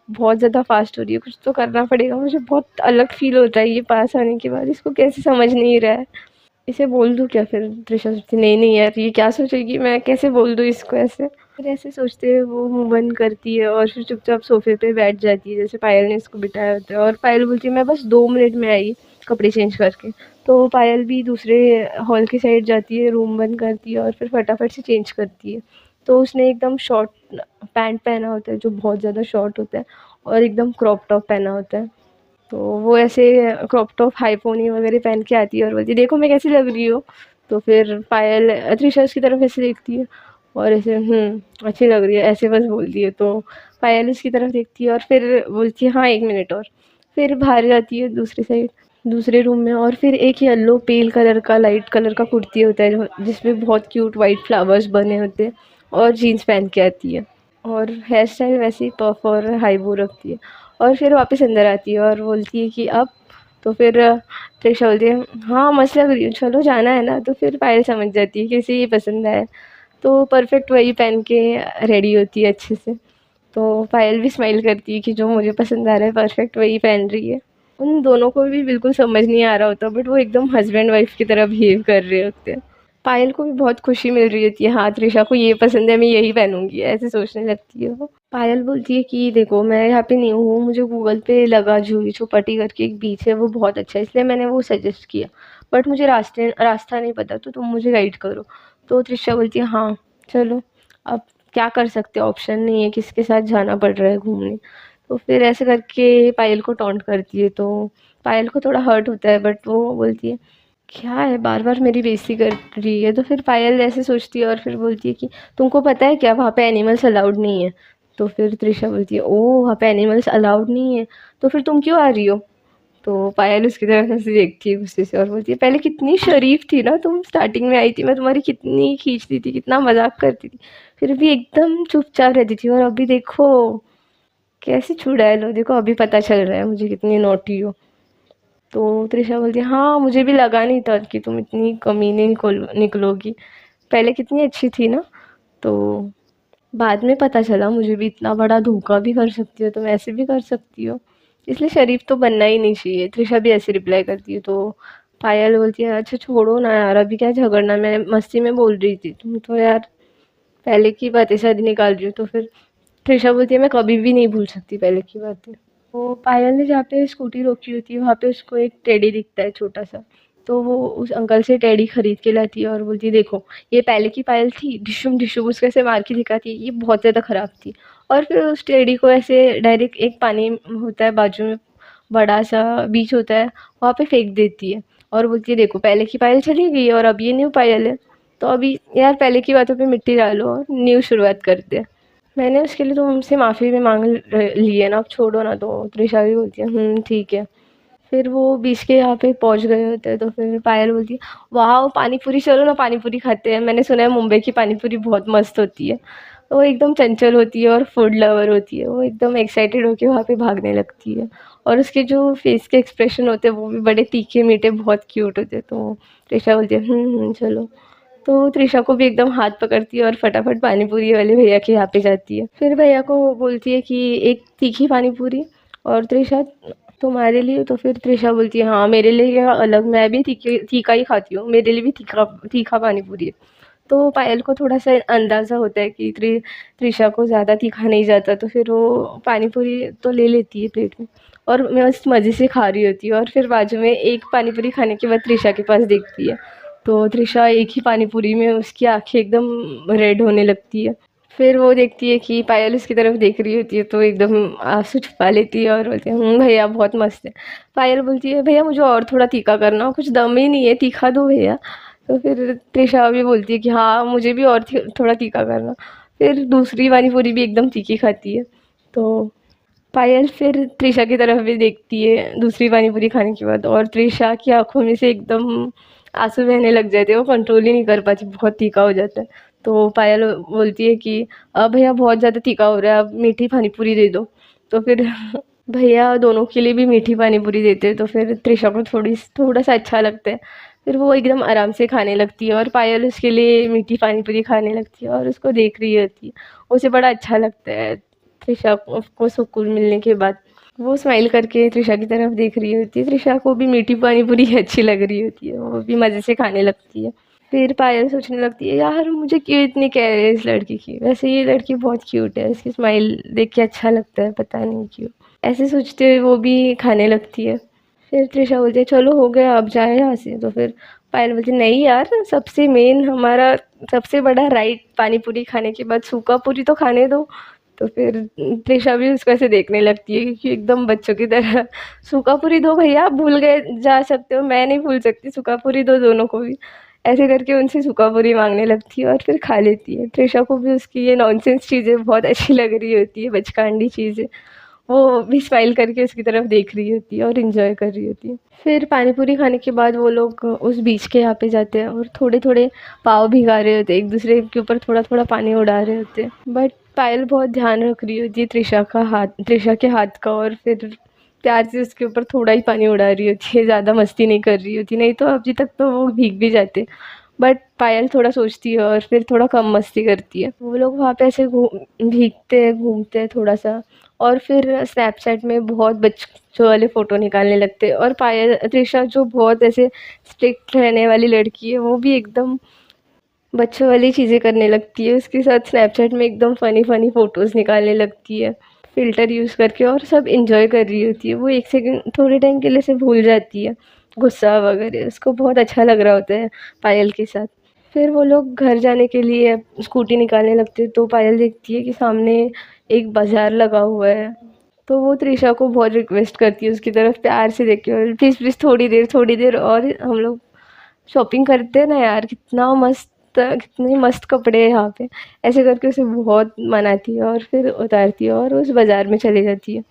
बहुत ज़्यादा फास्ट हो रही है, कुछ तो करना पड़ेगा, मुझे बहुत अलग फील होता है ये पास आने के बाद, इसको कैसे समझ नहीं रहा है, इसे बोल दूँ क्या। फिर त्रिशा सोचती, नहीं नहीं यार, ये क्या सोचेगी, मैं कैसे बोल दूँ इसको ऐसे। फिर ऐसे सोचते हुए वो मुंह बंद करती है और फिर चुपचाप सोफे पे बैठ जाती है जैसे पायल ने इसको बिठाया होता है। और पायल बोलती है, मैं बस 2 मिनट में आई कपड़े चेंज करके। तो पायल भी दूसरे हॉल की साइड जाती है, रूम बंद करती है और फिर फटाफट से चेंज करती है। तो उसने एकदम शॉर्ट पैंट पहना होता है जो बहुत ज़्यादा शॉर्ट होता है और एकदम क्रॉप टॉप पहना होता है। तो वो ऐसे क्रॉप टॉप हाई पोनी वगैरह पहन के आती है और बोलती है, देखो मैं कैसी लग रही हूँ। तो फिर पायल त्रिशा उसकी तरफ ऐसे देखती है और ऐसे अच्छी लग रही है ऐसे बस बोलती है। तो पायल उसकी तरफ देखती है और फिर बोलती है, हाँ 1 मिनट और। फिर बाहर जाती है दूसरी साइड, दूसरे रूम में, और फिर एक येलो पेल कलर का लाइट कलर का कुर्ती होता है जिसमें बहुत क्यूट वाइट फ्लावर्स बने होते हैं, और जीन्स पहन के आती है और हेयर स्टाइल वैसे ही पफ और हाई वो रखती है। और फिर वापस अंदर आती है और बोलती है कि अब। तो फिर त्रिशा बोलती है, हाँ मस्त लग रही हूँ, चलो जाना है ना। तो फिर पायल समझ जाती है कि इसे ये पसंद आया, तो परफेक्ट वही पहन के रेडी होती है अच्छे से। तो पायल भी स्माइल करती है कि जो मुझे पसंद आ रहा है परफेक्ट वही पहन रही है। उन दोनों को भी बिल्कुल समझ नहीं आ रहा होता, बट वो एकदम हस्बैंड वाइफ की तरह बिहेव कर रहे होते हैं। पायल को भी बहुत खुशी मिल रही होती है, हाँ त्रिशा को ये पसंद है, मैं यही पहनूंगी, ऐसे सोचने लगती है वो। पायल बोलती है कि देखो मैं यहाँ पे नहीं हूँ, मुझे गूगल पे लगा जूही चौपाटी करके एक बीच है, वो बहुत अच्छा है, इसलिए मैंने वो सजेस्ट किया, बट मुझे रास्ता नहीं पता, तो तुम मुझे गाइड करो। तो त्रिशा बोलती है, हाँ चलो, अब क्या कर सकते, ऑप्शन नहीं है, किसके साथ जाना पड़ रहा है घूमने। तो फिर ऐसे करके पायल को टॉन्ट करती है। तो पायल को थोड़ा हर्ट होता है, बट वो बोलती है, क्या है बार बार मेरी बेइज्जती कर रही है। तो फिर पायल ऐसे सोचती है और फिर बोलती है कि तुमको पता है क्या, वहाँ पे एनिमल्स अलाउड नहीं है। तो फिर त्रिशा बोलती है, ओह वहाँ पे एनिमल्स अलाउड नहीं है, तो फिर तुम क्यों आ रही हो। तो पायल उसकी तरफ ऐसे देखती है गुस्से से और बोलती है, पहले कितनी शरीफ थी ना तुम, स्टार्टिंग में आई थी, मैं तुम्हारी कितनी खींचती थी, कितना मजाक करती थी, फिर भी एकदम चुपचाप रहती थी, और अभी देखो कैसी चुड़ैल हो, देखो अभी पता चल रहा है मुझे कितनी नॉटी हो। तो त्रिशा बोलती है हाँ मुझे भी लगा नहीं था कि तुम इतनी कमीनी निकलोगी, पहले कितनी अच्छी थी ना। तो बाद में पता चला मुझे भी इतना बड़ा धोखा भी कर सकती हो तुम, ऐसे भी कर सकती हो, इसलिए शरीफ तो बनना ही नहीं चाहिए। त्रिशा भी ऐसे रिप्लाई करती है। तो पायल बोलती है अच्छा छोड़ो ना यार, अभी क्या झगड़ना, मैं मस्ती में बोल रही थी, तुम तो यार पहले की बातें शायद निकाल रही हो। तो फिर त्रिशा बोलती है मैं कभी भी नहीं भूल सकती पहले की बातें। तो पायल ने जहाँ पे स्कूटी रोकी होती है वहाँ पे उसको एक टेडी दिखता है छोटा सा। तो वो उस अंकल से टेडी खरीद के लाती है और बोलती है देखो ये पहले की पायल थी, डिशुम डिशुम उसको ऐसे मार के दिखाती है, ये बहुत ज़्यादा ख़राब थी। और फिर उस टेडी को ऐसे डायरेक्ट एक पानी होता है बाजू में, बड़ा सा बीच होता है, वहाँ पे फेंक देती है। और बोलती है देखो पहले की पायल चली गई और अब ये न्यू पायल है, तो अभी यार पहले की बातों पे मिट्टी डालो और न्यू शुरुआत करते हैं। मैंने उसके लिए तुमसे माफ़ी भी मांग ली है ना, अब छोड़ो ना। तो त्रिशा भी बोलती है ठीक है। फिर वो बीच के यहाँ पे पहुँच गए होते हैं। तो फिर पायल बोलती है वाह पानी पूरी, चलो ना पानी पूरी खाते हैं, मैंने सुना है मुंबई की पानी पूरी बहुत मस्त होती है। तो वो एकदम चंचल होती है और फूड लवर होती है, वो एकदम एक्साइटेड होकर वहाँ पे भागने लगती है। और उसके जो फेस के एक्सप्रेशन होते हैं वो भी बड़े तीखे मीठे बहुत क्यूट होते हैं। तो त्रिशा बोलती है चलो। तो त्रिशा को भी एकदम हाथ पकड़ती है और फटाफट पानी पूरी वाले भैया के यहाँ पे जाती है। फिर भैया को बोलती है कि एक तीखी पानी पूरी, और त्रिशा तुम्हारे लिए। तो फिर त्रिशा बोलती है हाँ मेरे लिए क्या अलग, मैं भी तीखा ही खाती हूँ, मेरे लिए भी तीखा तीखा पानी पूरी है। तो पायल को थोड़ा सा अंदाज़ा होता है कि त्रिशा को ज़्यादा तीखा नहीं जाता, तो फिर वो पानी पूरी तो ले लेती है प्लेट में और मस्त मज़े से खा रही होती है। और फिर बाजू में एक पानी पूरी खाने के बाद त्रिशा के पास देखती है, तो त्रिशा एक ही पानी पूरी में उसकी आंखें एकदम रेड होने लगती है। फिर वो देखती है कि पायल उसकी तरफ देख रही होती है, तो एकदम आंसू छुपा लेती है और बोलती है भैया बहुत मस्त है। पायल बोलती है भैया मुझे और थोड़ा तीखा करना, कुछ दम ही नहीं है, तीखा दो भैया। तो फिर त्रिशा भी बोलती है कि हाँ मुझे भी और थोड़ा तीखा करना। फिर दूसरी पानी पूरी भी एकदम तीखी खाती है। तो पायल फिर त्रिशा की तरफ भी देखती है दूसरी पानी पूरी खाने के बाद, और त्रिशा की आंखों में से एकदम आंसू बहने लग जाते हैं, वो कंट्रोल ही नहीं कर पाती, बहुत तीखा हो जाता है। तो पायल बोलती है कि अब भैया बहुत ज़्यादा तीखा हो रहा है, अब मीठी पानी पूरी दे दो। तो फिर भैया दोनों के लिए भी मीठी पानी पूरी देते हैं। तो फिर त्रिशा को थोड़ा सा अच्छा लगता है, फिर वो एकदम आराम से खाने लगती है और पायल उसके लिए मीठी पानी पूरी खाने लगती है और उसको देख रही होती है। उसे बड़ा अच्छा लगता है त्रिशा को सुकून मिलने के बाद। वो स्माइल करके त्रिशा की तरफ देख रही होती है, त्रिशा को भी मीठी पानी पूरी अच्छी लग रही होती है, वो भी मज़े से खाने लगती है। फिर पायल सोचने लगती है यार मुझे क्यों इतनी केयर है इस लड़की की, वैसे ये लड़की बहुत क्यूट है, इसकी स्माइल देख के अच्छा लगता है, पता नहीं क्यों। ऐसे सोचते हुए वो भी खाने लगती है। फिर त्रिशा बोलती है चलो हो गया अब जाए यहाँ से। तो फिर पायल बोलती है नहीं यार, सबसे मेन हमारा सबसे बड़ा राइट पानी पूरी खाने के बाद सूखा पूरी तो खाने दो। तो फिर त्रिशा भी उसको ऐसे देखने लगती है क्योंकि एकदम बच्चों की तरह सूखा पूरी दो भैया, आप भूल गए जा सकते हो, मैं नहीं भूल सकती, सूखा पूरी दो दोनों को भी। ऐसे करके उनसे सूखा पूरी मांगने लगती है और फिर खा लेती है। त्रिशा को भी उसकी ये नॉनसेंस चीज़ें बहुत अच्छी लग रही होती है, बचकानी चीज़ें, वो भी स्माइल करके उसकी तरफ देख रही होती है और इंजॉय कर रही होती है। फिर पानी पूरी खाने के बाद वो लोग उस बीच के यहाँ पे जाते हैं और थोड़े थोड़े पाँव भिगा रहे होते हैं, एक दूसरे के ऊपर थोड़ा थोड़ा पानी उड़ा रहे होते हैं। बट पायल बहुत ध्यान रख रही होती है त्रिशा के हाथ का, और फिर प्यार से उसके ऊपर थोड़ा ही पानी उड़ा रही होती है, ज़्यादा मस्ती नहीं कर रही होती, नहीं तो अभी तक तो वो भीग भी जाते। बट पायल थोड़ा सोचती है और फिर थोड़ा कम मस्ती करती है। वो लोग वहाँ पे ऐसे भीगते हैं, घूमते हैं थोड़ा सा, और फिर स्नैपचैट में बहुत बच्चों वाले फ़ोटो निकालने लगते हैं। और पायल त्रिशा जो बहुत ऐसे स्ट्रिक्ट रहने वाली लड़की है, वो भी एकदम बच्चों वाली चीज़ें करने लगती है, उसके साथ स्नैपचैट में एकदम फ़नी फ़नी फ़ोटोज़ निकालने लगती है फ़िल्टर यूज़ करके, और सब इंजॉय कर रही होती है। वो एक सेकंड थोड़े टाइम के लिए से भूल जाती है गुस्सा वगैरह, उसको बहुत अच्छा लग रहा होता है पायल के साथ। फिर वो लोग घर जाने के लिए स्कूटी निकालने लगते हैं। तो पायल देखती है कि सामने एक बाज़ार लगा हुआ है। तो वो त्रिशा को बहुत रिक्वेस्ट करती है उसकी तरफ प्यार से देख के, प्लीज़ प्लीज़ थोड़ी देर और हम लोग शॉपिंग करते हैं ना यार, कितना मस्त, कितने मस्त कपड़े हैं यहाँ पे। ऐसे करके उसे बहुत मनाती है और फिर उतारती है और उस बाज़ार में चली जाती है।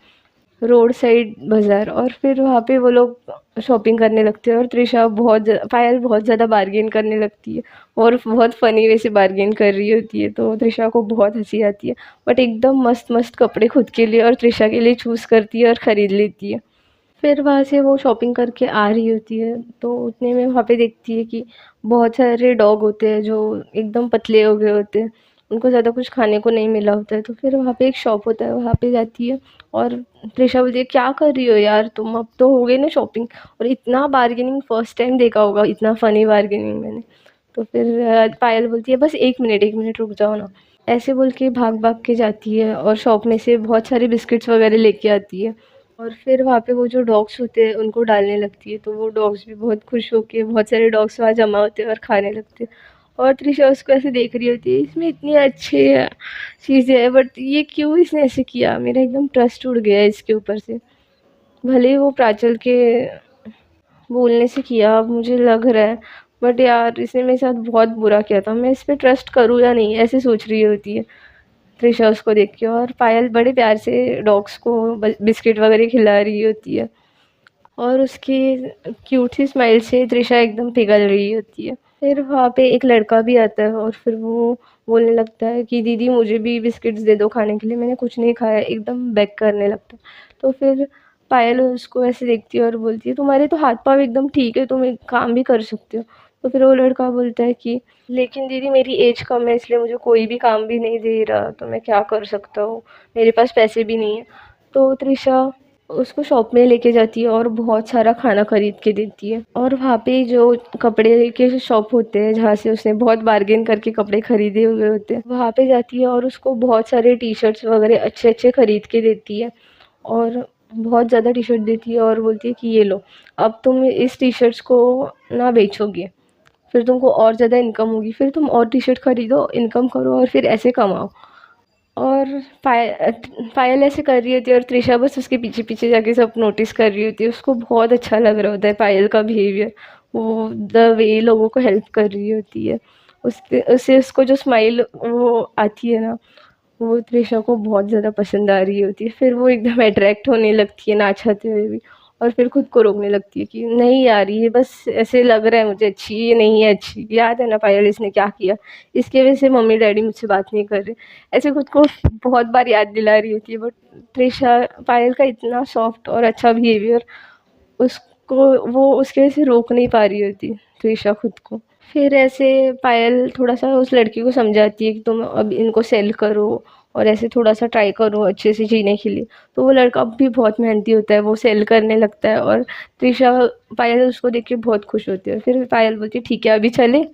रोड साइड बाज़ार, और फिर वहाँ पे वो लोग शॉपिंग करने लगते हैं और त्रिशा पायल बहुत ज़्यादा बार्गेन करने लगती है और बहुत फ़नी वे से बार्गेन कर रही होती है, तो त्रिशा को बहुत हँसी आती है। बट एकदम मस्त-मस्त कपड़े खुद के लिए और त्रिशा के लिए चूज़ करती है और ख़रीद लेती है। फिर वहाँ से वो शॉपिंग करके आ रही होती है, तो उतने में वहाँ पे देखती है कि बहुत सारे डॉग होते हैं जो एकदम पतले हो गए होते हैं, उनको ज़्यादा कुछ खाने को नहीं मिला होता है। तो फिर वहाँ पे एक शॉप होता है, वहाँ पे जाती है और त्रिशा बोलती है, क्या कर रही हो यार तुम, अब तो हो गई ना शॉपिंग, और इतना बार्गेनिंग फर्स्ट टाइम देखा होगा, इतना फ़नी बार्गेनिंग मैंने। तो फिर पायल बोलती है, बस 1 मिनट रुक जाओ ना। ऐसे बोल के भाग-भाग के जाती है और शॉप में से बहुत सारे बिस्किट्स वगैरह लेके आती है। और फिर वहाँ पे वो जो डॉग्स होते हैं उनको डालने लगती है, तो वो डॉग्स भी बहुत खुश होके, बहुत सारे डॉग्स वहाँ जमा होते हैं और खाने लगते हैं। और त्रिशा उसको ऐसे देख रही होती है, इसमें इतनी अच्छी चीज़ें हैं, बट ये क्यों इसने ऐसे किया, मेरा एकदम ट्रस्ट उड़ गया है इसके ऊपर से। भले ही वो प्रांजल के बोलने से किया, अब मुझे लग रहा है, बट यार इसने मेरे साथ बहुत बुरा किया था, मैं इस पे ट्रस्ट करूँ या नहीं, ऐसे सोच रही होती है त्रिशा उसको देख के। और पायल बड़े प्यार से डॉग्स को बिस्किट वगैरह खिला रही होती है और उसकी क्यूट सी स्माइल से त्रिशा एकदम पिघल रही होती है। फिर वहाँ पे एक लड़का भी आता है और फिर वो बोलने लगता है कि दीदी मुझे भी बिस्किट्स दे दो खाने के लिए, मैंने कुछ नहीं खाया, एकदम बेग करने लगता है। तो फिर पायल उसको ऐसे देखती है और बोलती है, तुम्हारे तो हाथ पाँव एकदम ठीक है, तुम एक काम भी कर सकते हो। तो फिर वो लड़का बोलता है कि लेकिन दीदी मेरी एज कम है, इसलिए मुझे कोई भी काम भी नहीं दे रहा, तो मैं क्या कर सकता हूँ, मेरे पास पैसे भी नहीं है। तो त्रिशा उसको शॉप में लेके जाती है और बहुत सारा खाना खरीद के देती है। और वहाँ पे जो कपड़े के शॉप होते हैं जहाँ से उसने बहुत बार्गेन करके कपड़े खरीदे हुए होते हैं, वहाँ पे जाती है और उसको बहुत सारे टी शर्ट्स वगैरह अच्छे अच्छे खरीद के देती है और बहुत ज़्यादा टी शर्ट देती है और बोलती है कि ये लो, अब तुम इस टी शर्ट्स को ना बेचोगे, फिर तुमको और ज़्यादा इनकम होगी, फिर तुम और टी शर्ट खरीदो, इनकम करो और फिर ऐसे कमाओ। और पायल ऐसे कर रही होती है और त्रिशा बस उसके पीछे पीछे जाके सब नोटिस कर रही होती है, उसको बहुत अच्छा लग रहा होता है पायल का बिहेवियर, वो द वे लोगों को हेल्प कर रही होती है, उसके उससे उसको जो स्माइल वो आती है ना, वो त्रिशा को बहुत ज़्यादा पसंद आ रही होती है। फिर वो एकदम अट्रैक्ट होने लगती है ना चाहते हुए भी, और फिर खुद को रोकने लगती है कि नहीं यार ये बस ऐसे लग रहा है मुझे अच्छी, ये नहीं है अच्छी, याद है ना पायल इसने क्या किया, इसकी वजह से मम्मी डैडी मुझसे बात नहीं कर रहे, ऐसे खुद को बहुत बार याद दिला रही होती है। बट त्रिशा पायल का इतना सॉफ्ट और अच्छा बिहेवियर, उसको वो उसकी वजह से रोक नहीं पा रही होती त्रिशा खुद को। फिर ऐसे पायल थोड़ा-सा उस लड़की को समझाती है कि तुम अब इनको सेल करो और ऐसे थोड़ा-सा ट्राई करो अच्छे से जीने के लिए। तो वो लड़का भी बहुत मेहनती होता है, वो सेल करने लगता है और त्रिशा पायल उसको देख के बहुत खुश होती है। फिर पायल बोलती है ठीक है अभी चलें?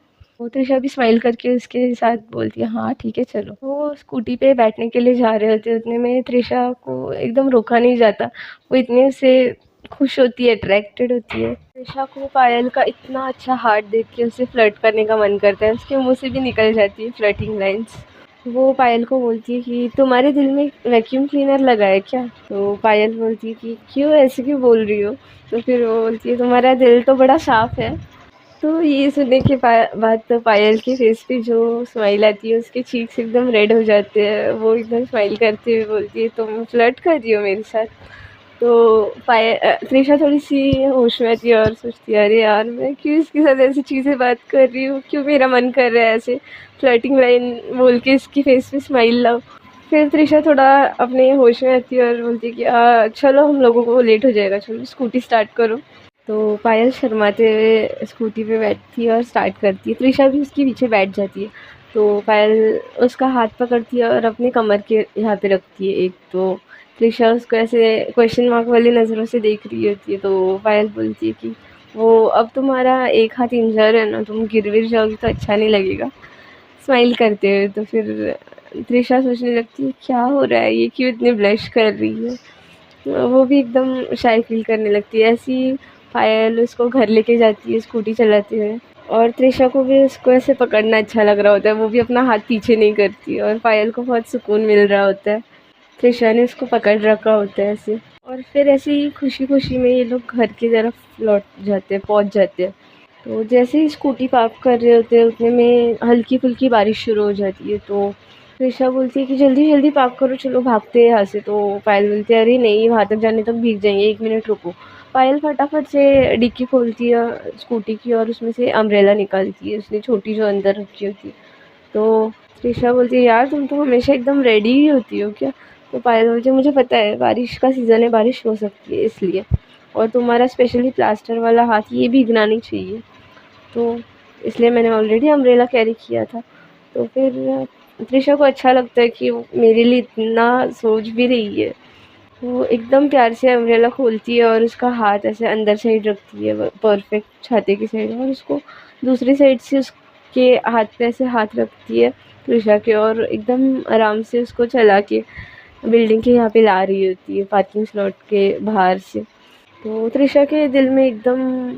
वो त्रिशा भी स्माइल करके उसके साथ बोलती है हाँ ठीक है चलो। वो स्कूटी पे बैठने के लिए जा रहे होते हैं, उतने में त्रिशा को एकदम रोका नहीं जाता। वो इतने से खुश होती है, अट्रैक्टेड होती है। त्रिशा को पायल का इतना अच्छा हार्ट देख के उसे फ्लर्ट करने का मन करता है, उसके मुँह से भी निकल जाती है फ्लर्टिंग लाइन्स। वो पायल को बोलती है कि तुम्हारे दिल में वैक्यूम क्लीनर लगा है क्या? तो पायल बोलती है कि क्यों ऐसे क्यों बोल रही हो? तो फिर वो बोलती है तुम्हारा दिल तो बड़ा साफ है। तो ये सुनने के बाद तो पायल के फेस पे जो स्माइल आती है, उसके चीक्स एकदम रेड हो जाते हैं, वो एकदम स्माइल करते हुए बोलती है तुम फ्लर्ट कर रही हो मेरे साथ? तो त्रिशा थोड़ी-सी होश में आती है और सोचती है अरे यार मैं क्यों इसके साथ ऐसी चीज़ें बात कर रही हूँ? क्यों मेरा मन कर रहा है ऐसे फ्लर्टिंग लाइन बोल के इसकी फेस पे स्माइल लाऊँ? फिर त्रिशा थोड़ा अपने होश में आती है और बोलती है कि चलो हम लोगों को लेट हो जाएगा, चलो स्कूटी स्टार्ट करो। तो पायल शर्माते हुए स्कूटी पे बैठती है और स्टार्ट करती है, त्रिशा भी उसके पीछे बैठ जाती है। तो पायल उसका हाथ पकड़ती है और अपने कमर के यहाँ पे रखती है एक, तो त्रिशा उसको ऐसे क्वेश्चन मार्क वाली नज़रों से देख रही होती है। तो पायल बोलती है कि वो अब तुम्हारा एक हाथ इंजर है ना, तुम गिर विर जाओगी तो अच्छा नहीं लगेगा, स्माइल करते हुए। तो फिर त्रिशा सोचने लगती है क्या हो रहा है, ये क्यों इतनी ब्लश कर रही है, वो भी एकदम शाय फील करने लगती है। ऐसी पायल उसको घर लेके जाती है स्कूटी चलाते हुए, और त्रिशा को भी उसको ऐसे पकड़ना अच्छा लग रहा होता है, वो भी अपना हाथ पीछे नहीं करती और पायल को बहुत सुकून मिल रहा होता है, त्रिशा ने उसको पकड़ रखा होता है ऐसे। और फिर ऐसे ही खुशी खुशी में ये लोग घर की तरफ लौट जाते हैं, पहुंच जाते हैं। तो जैसे ही स्कूटी पार्क कर रहे होते हैं उतने में हल्की फुल्की बारिश शुरू हो जाती है। तो त्रिशा बोलती है कि जल्दी जल्दी पार्क करो, चलो भागते हैं यहाँ से। तो पायल बोलती है अरे नहीं, वहाँ तक जाने तक भीग जाएंगे, 1 मिनट रुको। पायल फटाफट से डिक्की खोलती है स्कूटी की और उसमें से अम्ब्रेला निकालती है, उसने छोटी जो अंदर रखी होती है। तो त्रिशा बोलती है यार तुम तो हमेशा एकदम रेडी ही होती हो क्या? तो पायल बोलती है मुझे पता है बारिश का सीज़न है, बारिश हो सकती है इसलिए, और तुम्हारा स्पेशली प्लास्टर वाला हाथ ये भीगना नहीं चाहिए, तो इसलिए मैंने ऑलरेडी अम्ब्रेला कैरी किया था। तो फिर त्रिशा को अच्छा लगता है कि वो मेरे लिए इतना सोच भी रही है। वो एकदम प्यार से अम्ब्रेला खोलती है और उसका हाथ ऐसे अंदर साइड रखती है परफेक्ट छाते की साइड, और उसको दूसरी साइड से उसके हाथ पे ऐसे हाथ रखती है त्रिशा के, और एकदम आराम से उसको चला के बिल्डिंग के यहाँ पे ला रही होती है पार्किंग स्लॉट के बाहर से। तो त्रिशा के दिल में एकदम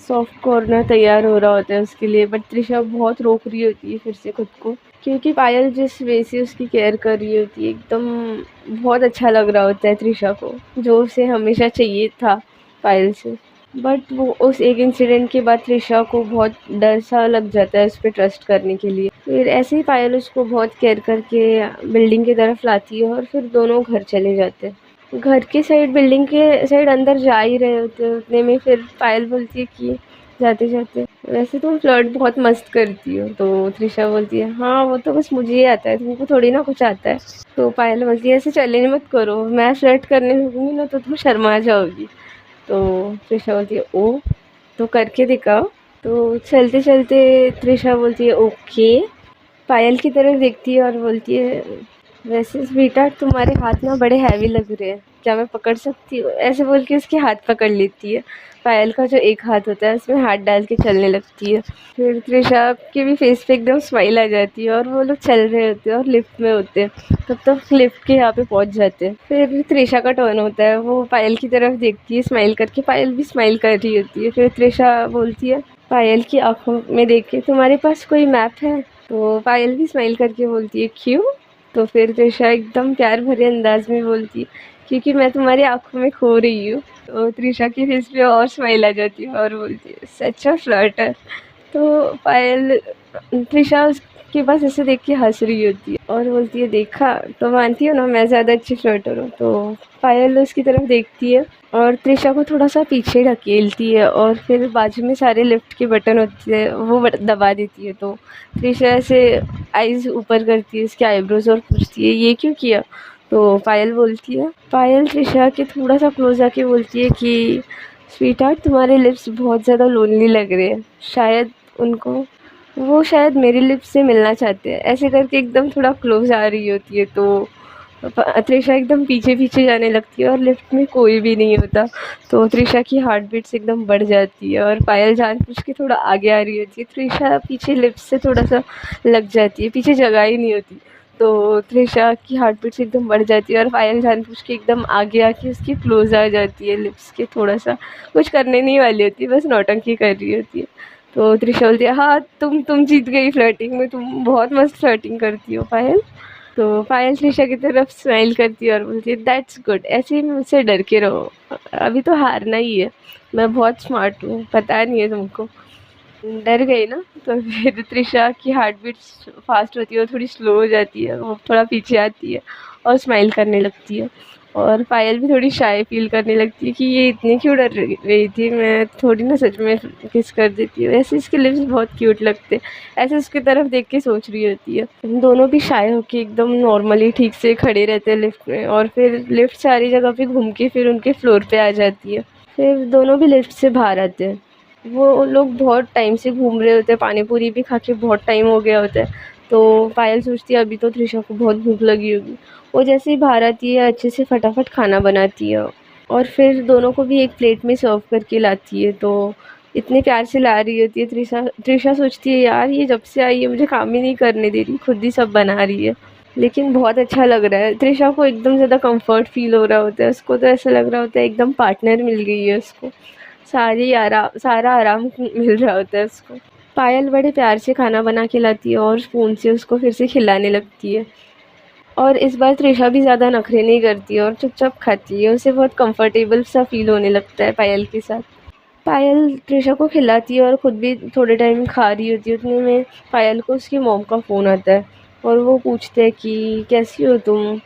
सॉफ्ट कॉर्नर तैयार हो रहा होता है उसके लिए, बट त्रिशा बहुत रोक रही होती है फिर से खुद को, क्योंकि पायल जिस वे से उसकी केयर कर रही होती है एकदम बहुत अच्छा लग रहा होता है त्रिशा को, जो उसे हमेशा चाहिए था पायल से। बट वो उस एक इंसिडेंट के बाद त्रिशा को बहुत डर सा लग जाता है उस पर ट्रस्ट करने के लिए। फिर ऐसे ही पायल उसको बहुत केयर करके बिल्डिंग की तरफ लाती है और फिर दोनों घर चले जाते हैं। घर के साइड, बिल्डिंग के साइड अंदर जा ही रहे होते हैं, उतने में फिर पायल बोलती है कि जाते जाते वैसे तुम फ्लर्ट बहुत मस्त करती हो। तो त्रिशा बोलती है हाँ वो तो बस मुझे ही आता है, तुमको थोड़ी ना कुछ आता है। तो पायल बोलती है ऐसे चैलेंज मत करो, मैं फ्लर्ट करने लगूंगी ना तो तुम शर्मा जाओगी। तो त्रिशा बोलती है ओ, तो करके दिखाओ। तो चलते चलते त्रिशा बोलती है ओके, पायल की तरफ देखती है और बोलती है वैसे स्वीटा तुम्हारे हाथ ना बड़े हैवी लग रहे हैं, क्या मैं पकड़ सकती हूँ? ऐसे बोल के उसके हाथ पकड़ लेती है। पायल का जो एक हाथ होता है उसमें हाथ डाल के चलने लगती है। फिर त्रिशा के भी फेस पे एकदम स्माइल आ जाती है और वो लोग चल रहे होते हैं और लिफ्ट में होते हैं। तब तक लिफ्ट के यहाँ पे पहुँच जाते हैं। फिर त्रिशा का टर्न होता है, वो पायल की तरफ देखती है स्माइल करके, पायल भी स्माइल कर रही होती है। फिर त्रिशा बोलती है पायल की आंखों में देख के तुम्हारे पास कोई मैप है? तो पायल भी स्माइल करके बोलती है क्यों? तो फिर त्रिशा एकदम प्यार भरे अंदाज में बोलती है क्योंकि मैं तुम्हारी आंखों में खो रही हूँ। तो त्रिशा की फेस पे और स्माइल आ जाती है और बोलती है सच अ फ्लर्टर। तो पायल, त्रिशा उसके पास ऐसे देख के हंस रही होती है और बोलती है देखा तो मानती हो ना मैं ज़्यादा अच्छी फ्लर्टर हूँ। तो पायल उसकी तरफ देखती है और त्रिशा को थोड़ा सा पीछे ढकेलती है और फिर बाजू में सारे लिफ्ट के बटन होते हैं वो दबा देती है। तो त्रिशा ऐसे आईज ऊपर करती है उसके आईब्रोज और पूछती है ये क्यों किया? तो पायल बोलती है, पायल त्रिशा के थोड़ा सा क्लोज आके बोलती है कि स्वीटहार्ट तुम्हारे लिप्स बहुत ज़्यादा लोनली लग रहे हैं, शायद उनको, वो शायद मेरे लिप्स से मिलना चाहते हैं। ऐसे करके एकदम थोड़ा क्लोज आ रही होती है। तो त्रिशा एकदम पीछे पीछे जाने लगती है और लिफ्ट में कोई भी नहीं होता। तो त्रिशा की हार्ट बीट्स एकदम बढ़ जाती है और पायल जानबूझ के थोड़ा आगे आ रही होती है। त्रिशा पीछे लिफ्ट से थोड़ा सा लग जाती है, पीछे जगह ही नहीं होती। तो त्रिशा की हार्ट बीट्स एकदम बढ़ जाती है और पायल जानबूझ के एकदम आगे आके उसकी क्लोज आ जाती है लिप्स के, थोड़ा सा कुछ करने नहीं वाली होती, बस नौटंकी कर रही होती है। तो त्रिशा बोलती है हाँ तुम जीत गई फ्लर्टिंग में, तुम बहुत मस्त फ्लर्टिंग करती हो पायल। तो पायल त्रिशा की तरफ स्माइल करती है और बोलती है दैट्स गुड, ऐसे ही मुझसे डर के रहो, अभी तो हारना ही है, मैं बहुत स्मार्ट हूँ, पता नहीं है तुमको। डर गई ना? तो फिर त्रिशा की हार्ट बीट फास्ट होती है और थोड़ी स्लो हो जाती है, वो थोड़ा पीछे आती है और स्माइल करने लगती है। और पायल भी थोड़ी शाय फील करने लगती है कि ये इतनी क्यों डर रही थी, मैं थोड़ी ना सच में किस कर देती हूँ। ऐसे इसके लिप्स बहुत क्यूट लगते, ऐसे उसकी तरफ देख के सोच रही होती है। दोनों भी शाय होके एकदम नॉर्मली ठीक से खड़े रहते हैं लिफ्ट में, और फिर लिफ्ट सारी जगह पे घूम के फिर उनके फ्लोर पे आ जाती है। फिर दोनों भी लिफ्ट से बाहर आते हैं। वो लोग बहुत टाइम से घूम रहे होते हैं, पानी पूरी भी खा के बहुत टाइम हो गया होता है। तो पायल सोचती है अभी तो त्रिशा को बहुत भूख लगी होगी। वो जैसे ही बाहर आती है अच्छे से फटाफट खाना बनाती है और फिर दोनों को भी एक प्लेट में सर्व करके लाती है। तो इतने प्यार से ला रही होती है त्रिशा। त्रिशा सोचती है यार ये जब से आई है मुझे काम ही नहीं करने दे रही, खुद ही सब बना रही है, लेकिन बहुत अच्छा लग रहा है। त्रिशा को एकदम ज़्यादा कंफर्ट फील हो रहा होता है, उसको तो ऐसा लग रहा होता है एकदम पार्टनर मिल गई है उसको, सारा आराम मिल रहा होता है उसको। पायल बड़े प्यार से खाना बना के लाती है और स्पून से उसको फिर से खिलाने लगती है। और इस बार त्रिशा भी ज़्यादा नखरे नहीं करती है और चुपचाप खाती है, उसे बहुत कंफर्टेबल सा फील होने लगता है पायल के साथ। पायल त्रिशा को खिलाती है और ख़ुद भी थोड़े टाइम खा रही होती है, उतने में पायल को उसकी मॉम का फ़ोन आता है और वो पूछते हैं कि कैसी हो तुम,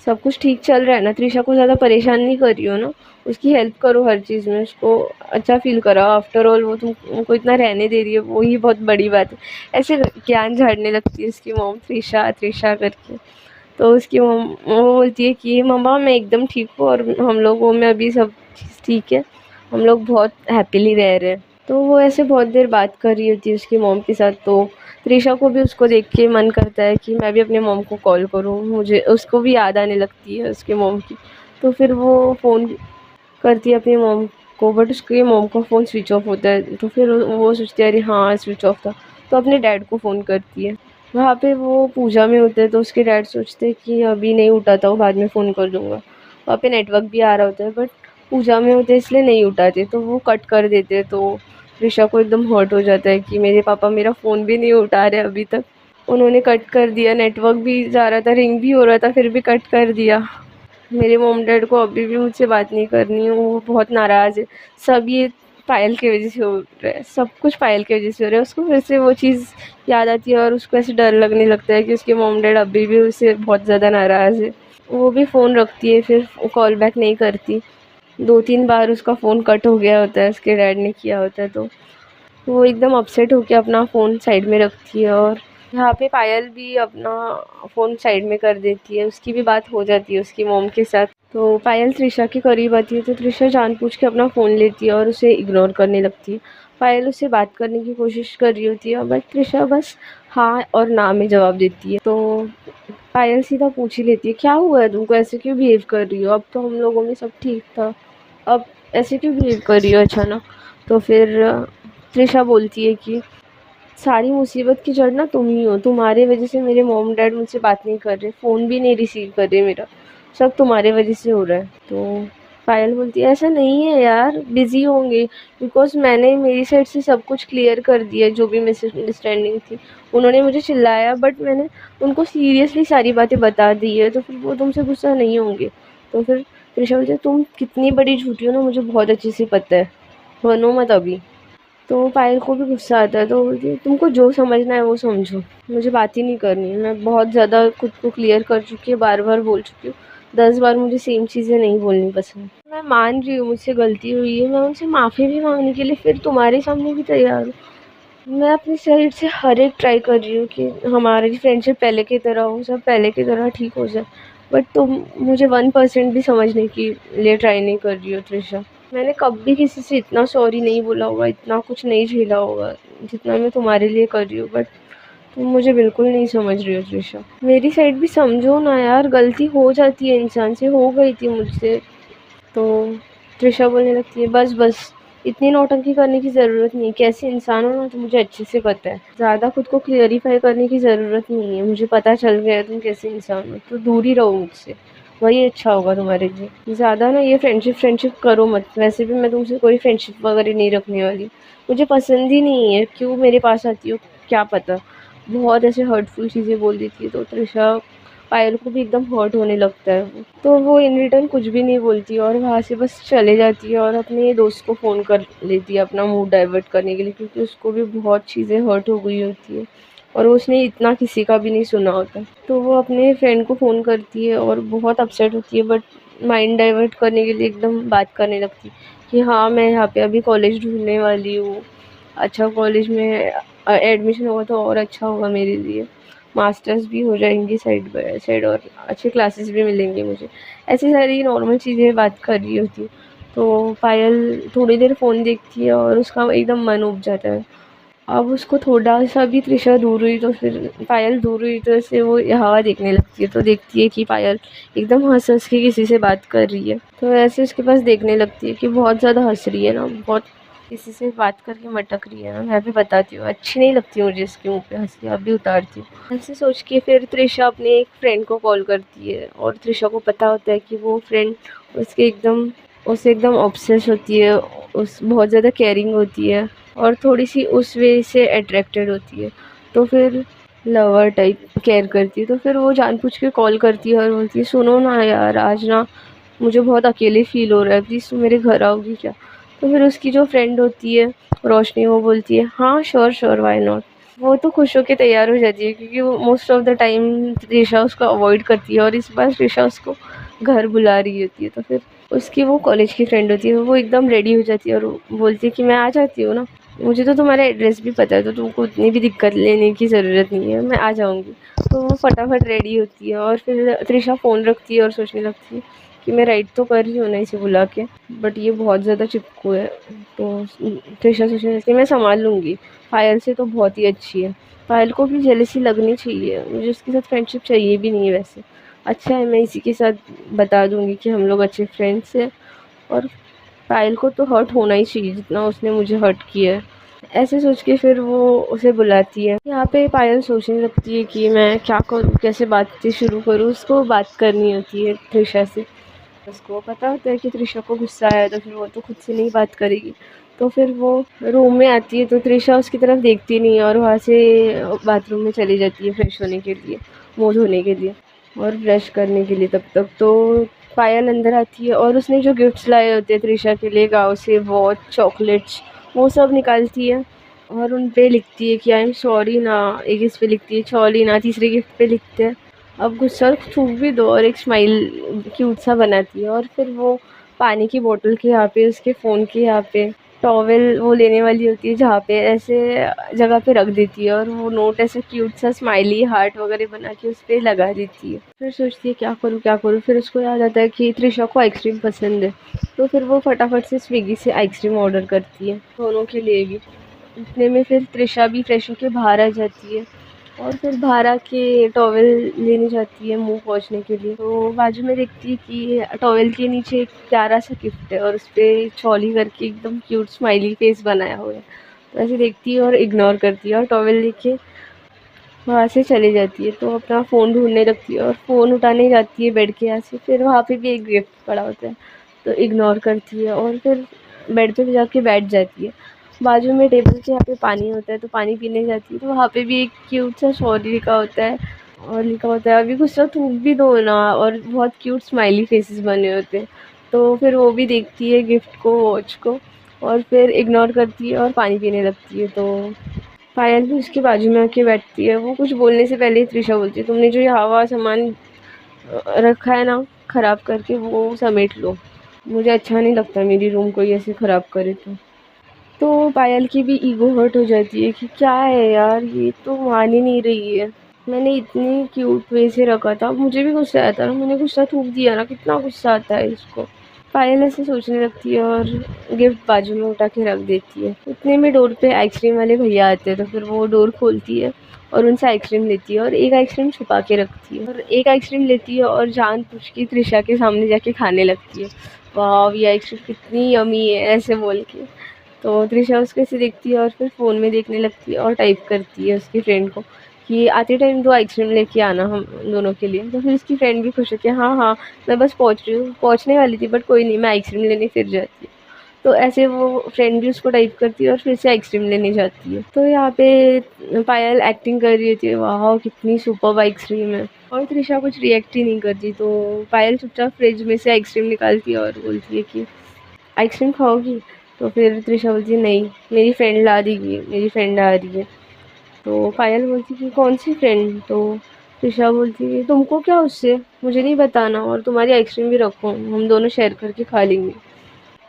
सब कुछ ठीक चल रहा है ना, त्रिशा को ज़्यादा परेशान नहीं कर रही हो ना, उसकी हेल्प करो हर चीज़ में, उसको अच्छा फ़ील कराओ, आफ्टर ऑल वो तुमको इतना रहने दे रही है, वो ही बहुत बड़ी बात है। ऐसे ज्ञान झाड़ने लगती है उसकी मॉम, त्रिशा त्रिशा करके। तो उसकी मॉम वो बोलती है कि मम्मा मैं एकदम ठीक हूँ और हम लोगों में अभी सब चीज़ ठीक है, हम लोग बहुत हैप्पीली रह रहे हैं। तो वो ऐसे बहुत देर बात कर रही होती है उसकी मॉम के साथ। तो त्रिशा को भी उसको देख के मन करता है कि मैं भी अपने मॉम को कॉल करूँ, मुझे उसको भी याद आने लगती है उसके मॉम की। तो फिर वो फ़ोन करती है अपनी मॉम को, बट उसके मॉम का फ़ोन स्विच ऑफ होता है। तो फिर वो सोचती है अरे हाँ स्विच ऑफ था, तो अपने डैड को फ़ोन करती है। वहाँ पे वो पूजा में होते हैं, तो उसके डैड सोचते हैं कि अभी नहीं उठाता हूँ, बाद में फ़ोन कर दूँगा। वहाँ पे नेटवर्क भी आ रहा होता है, बट पूजा में होते हैं इसलिए नहीं उठाते, तो वो कट कर देते हैं। तो ऋषा को एकदम हर्ट हो जाता है कि मेरे पापा मेरा फ़ोन भी नहीं उठा रहे अभी तक, उन्होंने कट कर दिया, नेटवर्क भी जा रहा था, रिंग भी हो रहा था, फिर भी कट कर दिया। मेरे मॉम डैड को अभी भी मुझसे बात नहीं करनी है, वो बहुत नाराज़ है। सब ये पायल की वजह से हो रहा है, सब कुछ पायल की वजह से हो रहा है। उसको फिर से वो चीज़ याद आती है और उसको ऐसे डर लगने लगता है कि उसके मॉम डैड अभी भी उससे बहुत ज़्यादा नाराज़ है। वो भी फ़ोन रखती है, फिर कॉल बैक नहीं करती। 2-3 बार उसका फ़ोन कट हो गया होता है, उसके डैड ने किया होता है। तो वो एकदम अपसेट होके अपना फ़ोन साइड में रखती है और यहाँ पे पायल भी अपना फ़ोन साइड में कर देती है। उसकी भी बात हो जाती है उसकी मॉम के साथ। तो पायल त्रिशा के करीब आती है, तो त्रिशा जानबूझ के अपना फ़ोन लेती है और उसे इग्नोर करने लगती है। पायल उससे बात करने की कोशिश कर रही होती है, बट त्रिशा बस हाँ और ना में जवाब देती है। तो पायल सीधा पूछ ही लेती है क्या हुआ है तुमको, ऐसे क्यों बिहेव कर रही हो, अब तो हम लोगों में सब ठीक था, अब ऐसे क्यों बिहेव कर रही हो अचानक। तो फिर त्रिशा बोलती है कि सारी मुसीबत की जड़ ना तुम ही हो, तुम्हारे वजह से मेरे मॉम डैड मुझसे बात नहीं कर रहे, फ़ोन भी नहीं रिसीव कर रहे मेरा, सब तुम्हारे वजह से हो रहा है। तो पायल बोलती है ऐसा नहीं है यार, बिज़ी होंगे, बिकॉज़ मैंने मेरी साइड से सब कुछ क्लियर कर दिया, जो भी मिसअंडरस्टैंडिंग थी। उन्होंने मुझे चिल्लाया, बट मैंने उनको सीरियसली सारी बातें बता दी है, तो फिर वो तुमसे गुस्सा नहीं होंगे। तो फिर त्रिशा बोलती है तुम कितनी बड़ी झूठी हो ना, मुझे बहुत अच्छे से पता है, बनो मत अभी। तो पायल को भी गुस्सा आता है, तो बोलती है तुमको जो समझना है वो समझो, मुझे बात ही नहीं करनी, मैं बहुत ज़्यादा खुद को क्लियर कर चुकी हूँ, बार बार बोल चुकी हूँ, 10 बार मुझे सेम चीज़ें नहीं बोलनी पसंद। मैं मान रही हूँ मुझसे गलती हुई है, मैं उनसे माफ़ी भी मांगने के लिए फिर तुम्हारे सामने भी तैयार हूँ। मैं अपनी साइड से हर एक ट्राई कर रही हूँ कि हमारी फ्रेंडशिप पहले की तरह हो, सब पहले की तरह ठीक हो जाए, बट तुम मुझे 1% भी समझने के लिए ट्राई नहीं कर रही हो त्रिशा। मैंने कभी किसी से इतना सॉरी नहीं बोला होगा, इतना कुछ नहीं झेला होगा जितना मैं तुम्हारे लिए कर रही हूँ, बट तुम मुझे बिल्कुल नहीं समझ रही हो त्रिशा। मेरी साइड भी समझो ना यार, गलती हो जाती है, इंसान से हो गई थी मुझसे। तो त्रिशा बोलने लगती है बस बस, इतनी नौटंकी करने की ज़रूरत नहीं है, कैसे इंसान हो ना तो मुझे अच्छे से पता है, ज़्यादा खुद को क्लियरिफाई करने की ज़रूरत नहीं है, मुझे पता चल गया है तुम कैसे इंसान हो, तो दूर ही रहो मुझसे, वही अच्छा होगा तुम्हारे लिए। ज़्यादा ना ये फ्रेंडशिप करो मत, वैसे भी मैं तुमसे कोई फ्रेंडशिप वगैरह नहीं रखने वाली, मुझे पसंद ही नहीं है, क्यों मेरे पास आती हो क्या पता। बहुत ऐसे हर्टफुल चीज़ें बोल देती है, तो त्रिशा पायल को भी एकदम हर्ट होने लगता है वो, तो वो इन रिटर्न कुछ भी नहीं बोलती और वहाँ से बस चले जाती है और अपने दोस्त को फ़ोन कर लेती है अपना मूड डाइवर्ट करने के लिए, क्योंकि उसको भी बहुत चीज़ें हर्ट हो गई होती है और उसने इतना किसी का भी नहीं सुना होता। तो वो अपने फ्रेंड को फ़ोन करती है और बहुत अपसेट होती है, बट माइंड डाइवर्ट करने के लिए एकदम बात करने लगती है कि हाँ मैं यहाँ पे अभी कॉलेज ढूंढने वाली हूँ, अच्छा कॉलेज में एडमिशन होगा तो और अच्छा होगा मेरे लिए, मास्टर्स भी हो जाएंगी साइड बाय साइड और अच्छे क्लासेस भी मिलेंगे मुझे, ऐसी सारी नॉर्मल चीज़ें बात कर रही होती हूँ। तो पायल थोड़ी देर फ़ोन देखती है और उसका एकदम मन उब जाता है। अब उसको थोड़ा सा भी त्रिशा दूर हुई तो फिर पायल दूर हुई तो ऐसे वो हवा देखने लगती है, तो देखती है कि पायल एकदम हंस हंस के किसी से बात कर रही है, तो ऐसे उसके पास देखने लगती है कि बहुत ज़्यादा हंस रही है ना, बहुत किसी से बात करके मटक रही है ना, मैं भी बताती हूँ, अच्छी नहीं लगती मुझे इसके मुँह पे हंसी, अब भी उतारती हूँ। ऐसे सोच के फिर त्रिशा अपने एक फ्रेंड को कॉल करती है और त्रिशा को पता होता है कि वो फ्रेंड उसके एकदम उससे एकदम ऑब्सेस होती है, उस बहुत ज़्यादा केयरिंग होती है और थोड़ी-सी उस वे से अट्रैक्टेड होती है, तो फिर लवर टाइप केयर करती है। तो फिर वो जानबूझ के कॉल करती है और बोलती है सुनो ना यार, आज ना मुझे बहुत अकेले फ़ील हो रहा है, प्लीज़ तुम मेरे घर आओगी क्या? तो फिर उसकी जो फ्रेंड होती है रोशनी, वो बोलती है हाँ श्योर श्योर व्हाई नॉट। वो तो खुश होके तैयार हो जाती है क्योंकि वो most of the time Trisha उसको अवॉइड करती है और इस बार त्रिशा उसको घर बुला रही होती है। तो फिर उसकी वो कॉलेज की फ्रेंड होती है, वो एकदम रेडी हो जाती है और वो बोलती है कि मैं आ जाती हूँ ना, मुझे तो तुम्हारा एड्रेस भी पता है, तो तुमको उतनी भी दिक्कत लेने की ज़रूरत नहीं है, मैं आ जाऊँगी। तो वो फटाफट रेडी होती है और फिर त्रिशा फ़ोन रखती है और सोचने लगती है कि मैं राइड तो कर रही हूँ ना इसे बुला के, बट ये बहुत ज़्यादा चिपकू है। तो त्रिशा सोचने लगती है मैं संभाल लूँगी, पायल से तो बहुत ही अच्छी है। पायल को भी जेलसी लगनी चाहिए, मुझे उसके साथ फ्रेंडशिप चाहिए भी नहीं है वैसे। अच्छा है, मैं इसी के साथ बता दूँगी कि हम लोग अच्छे फ्रेंड्स हैं और पायल को तो हर्ट होना ही चाहिए जितना उसने मुझे हर्ट किया है। ऐसे सोच के फिर वो उसे बुलाती है। यहाँ पे पायल सोचने लगती है कि मैं क्या करूँ, कैसे बातें शुरू करूँ। उसको बात करनी होती है त्रिशा से। उसको पता होता है कि त्रिशा को गुस्सा आया तो फिर वो तो खुद से नहीं बात करेगी। तो फिर वो रूम में आती है तो त्रिशा उसकी तरफ देखती नहीं है और वहाँ से बाथरूम में चली जाती है फ्रेश होने के लिए, मुँह धोने के लिए और ब्रश करने के लिए। तब तक तो पायल अंदर आती है और उसने जो गिफ्ट्स लाए होते हैं त्रिशा के लिए गाँव से, वॉच, चॉकलेट्स, वो सब निकालती है और उन पे लिखती है कि आई एम सॉरी ना। एक इस पे लिखती है सॉरी ना, तीसरे गिफ्ट पे लिखते हैं अब गुस्सा थूक भी दो, और एक स्माइल क्यूट सा बनाती है। और फिर वो पानी की बोतल के यहाँ पे, उसके फ़ोन के यहाँ पे टॉवेल वो लेने वाली होती है जहाँ पे ऐसे जगह पे रख देती है और वो नोट ऐसे क्यूट सा स्माइली हार्ट वगैरह बना के उस पर लगा देती है। फिर सोचती है क्या करूँ क्या करूँ। फिर उसको याद आता है कि त्रिशा को आइसक्रीम पसंद है, तो फिर वो फटाफट से स्विगी से आइसक्रीम ऑर्डर करती है दोनों के लिए भी। इतने में फिर त्रिशा भी फ्रेश होके बाहर आ जाती है और फिर बाहर आके टॉवेल लेने जाती है मुंह पोंछने के लिए। तो बाजू में देखती है कि टॉवेल के नीचे एक प्यारा सा गिफ्ट है और उस पर चौली करके एकदम क्यूट स्माइली फेस बनाया हुआ है। तो ऐसे देखती है और इग्नोर करती है और टॉवेल लेके वहाँ से चली जाती है। तो अपना फ़ोन ढूंढने लगती है और फ़ोन उठाने जाती है बेड के यहाँ से, फिर वहाँ पे भी एक गिफ्ट पड़ा होता है तो इग्नोर करती है और फिर बेड पे जाके बैठ जाती है। बाजू में टेबल के यहाँ पे पानी होता है तो पानी पीने जाती है तो वहाँ पे भी एक क्यूट सा सॉरी लिखा होता है और लिखा होता है अभी गुस्सा थूक भी दो ना, और बहुत क्यूट स्माइली फेसेस बने होते हैं। तो फिर वो भी देखती है गिफ्ट को, वॉच को, और फिर इग्नोर करती है और पानी पीने लगती है। तो पायल भी उसके बाजू में आके बैठती है। वो कुछ बोलने से पहले ही त्रिशा बोलती है तुमने जो ये हवा सामान रखा है ना ख़राब करके, वो समेट लो, मुझे अच्छा नहीं लगता मेरी रूम कोई ऐसे ख़राब करे। तो पायल की भी ईगो हर्ट हो जाती है कि क्या है यार, ये तो मान ही नहीं रही है, मैंने इतनी क्यूट वे से रखा था, मुझे भी गुस्सा आया था ना, मैंने गुस्सा थूक दिया ना, कितना गुस्सा आता है इसको। पायल ऐसे सोचने लगती है और गिफ्ट बाजू में उठा के रख देती है। उतने में डोर पे आइसक्रीम वाले भैया आते हैं तो फिर वो डोर खोलती है और उनसे आइसक्रीम लेती है और एक आइसक्रीम छुपा के रखती है और एक आइसक्रीम लेती है और जान पूछ के त्रिशा के सामने जाके खाने लगती है। वाह, ये आइसक्रीम कितनी यमी है ऐसे बोल के। तो त्रिशा उसको ऐसे देखती है और फिर फ़ोन में देखने लगती है और टाइप करती है उसकी फ्रेंड को कि आते टाइम 2 आइसक्रीम लेके आना हम दोनों के लिए। तो फिर उसकी फ्रेंड भी खुश होती है हाँ हाँ, मैं बस पहुँच रही हूँ, पहुँचने वाली थी बट कोई नहीं, मैं आइसक्रीम लेने फिर जाती हूँ। तो ऐसे वो फ्रेंड भी उसको टाइप करती है और फिर से आइसक्रीम लेने जाती है। तो यहाँ पे पायल एक्टिंग कर रही होती है वाह कितनी सुपर्ब आइसक्रीम है, और त्रिशा कुछ रिएक्ट ही नहीं करती। तो पायल चुपचाप फ्रिज में से आइसक्रीम निकालती है और बोलती है कि आइसक्रीम खाओगी? तो फिर त्रिशा बोलती है नहीं, मेरी फ्रेंड ला देगी, मेरी फ्रेंड आ रही है। तो पायल बोलती है कि कौन सी फ्रेंड? तो त्रिशा बोलती है तुमको क्या उससे, मुझे नहीं बताना, और तुम्हारी आइसक्रीम भी रखो, हम दोनों शेयर करके खा लेंगे।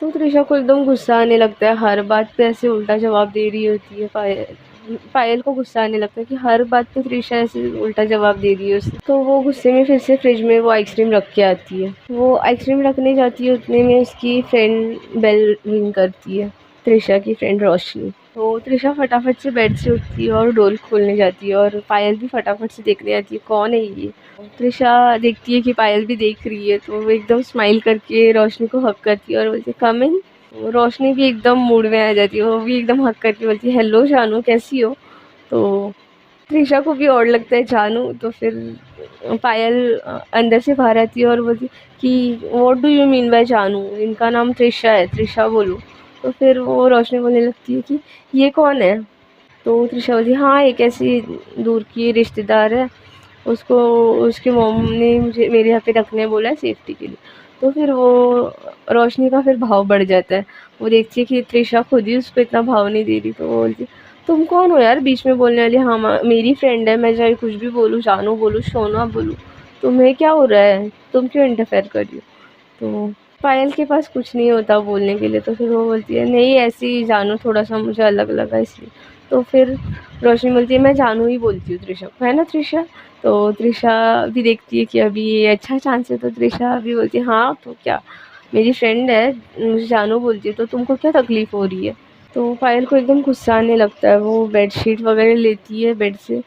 तो त्रिशा को एकदम गुस्सा आने लगता है, हर बात पे ऐसे उल्टा जवाब दे रही होती है पायल। पायल को गुस्सा आने लगता है कि हर बात पे त्रिशा ऐसे उल्टा जवाब दे रही है उसे। तो वो गुस्से में फिर से फ्रिज में वो आइसक्रीम रख के आती है। वो आइसक्रीम रखने जाती है उतने में उसकी फ्रेंड बेल रिंग करती है, त्रिशा की फ्रेंड रोशनी। तो त्रिशा फटाफट से बेड से उठती है और डोर खोलने जाती है और पायल भी फटाफट से देखने आती है कौन है ये। त्रिशा देखती है कि पायल भी देख रही है तो वो एकदम स्माइल करके रोशनी को हक करती है और बोलती है कम इन। रोशनी भी एकदम मूड में आ जाती है, वो भी एकदम हक करके बोलती है हेलो जानू कैसी हो। तो त्रिशा को भी और लगता है जानू। तो फिर पायल अंदर से बाहर आती है और बोलती कि what do you mean by जानू, इनका नाम त्रिशा है, त्रिशा बोलो। तो फिर वो रोशनी बोलने लगती है कि ये कौन है? तो त्रिशा बोलती हाँ एक ऐसी दूर की रिश्तेदार है, उसको उसकी मॉम ने मुझे मेरे यहाँ पे रखने बोला है सेफ्टी के लिए। तो फिर वो रोशनी का फिर भाव बढ़ जाता है, वो देखती है कि त्रिशा खुद ही उसको इतना भाव नहीं दे रही। तो वो बोलती तुम कौन हो यार बीच में बोलने वाली? हाँ मेरी फ्रेंड है, मैं चाहे कुछ भी बोलूँ, जानू बोलूँ, सोना बोलूँ, तुम्हें क्या हो रहा है? तुम क्यों इंटरफेयर कर रही हो? तो पायल के पास कुछ नहीं होता बोलने के लिए, तो फिर वो बोलती है नहीं ऐसे ही जानू थोड़ा सा मुझे अलग लगा इसलिए। तो फिर रोशनी बोलती है मैं जानू ही बोलती हूँ त्रिशा को, है ना त्रिशा? तो त्रिशा भी देखती है कि अभी ये अच्छा चांस है, तो त्रिशा भी बोलती है हाँ तो क्या, मेरी फ्रेंड है, मुझे जानू बोलती है, तो तुमको क्या तकलीफ़ हो रही है? तो पायल को एकदम गुस्सा आने लगता है, वो बेडशीट वगैरह लेती है बेड से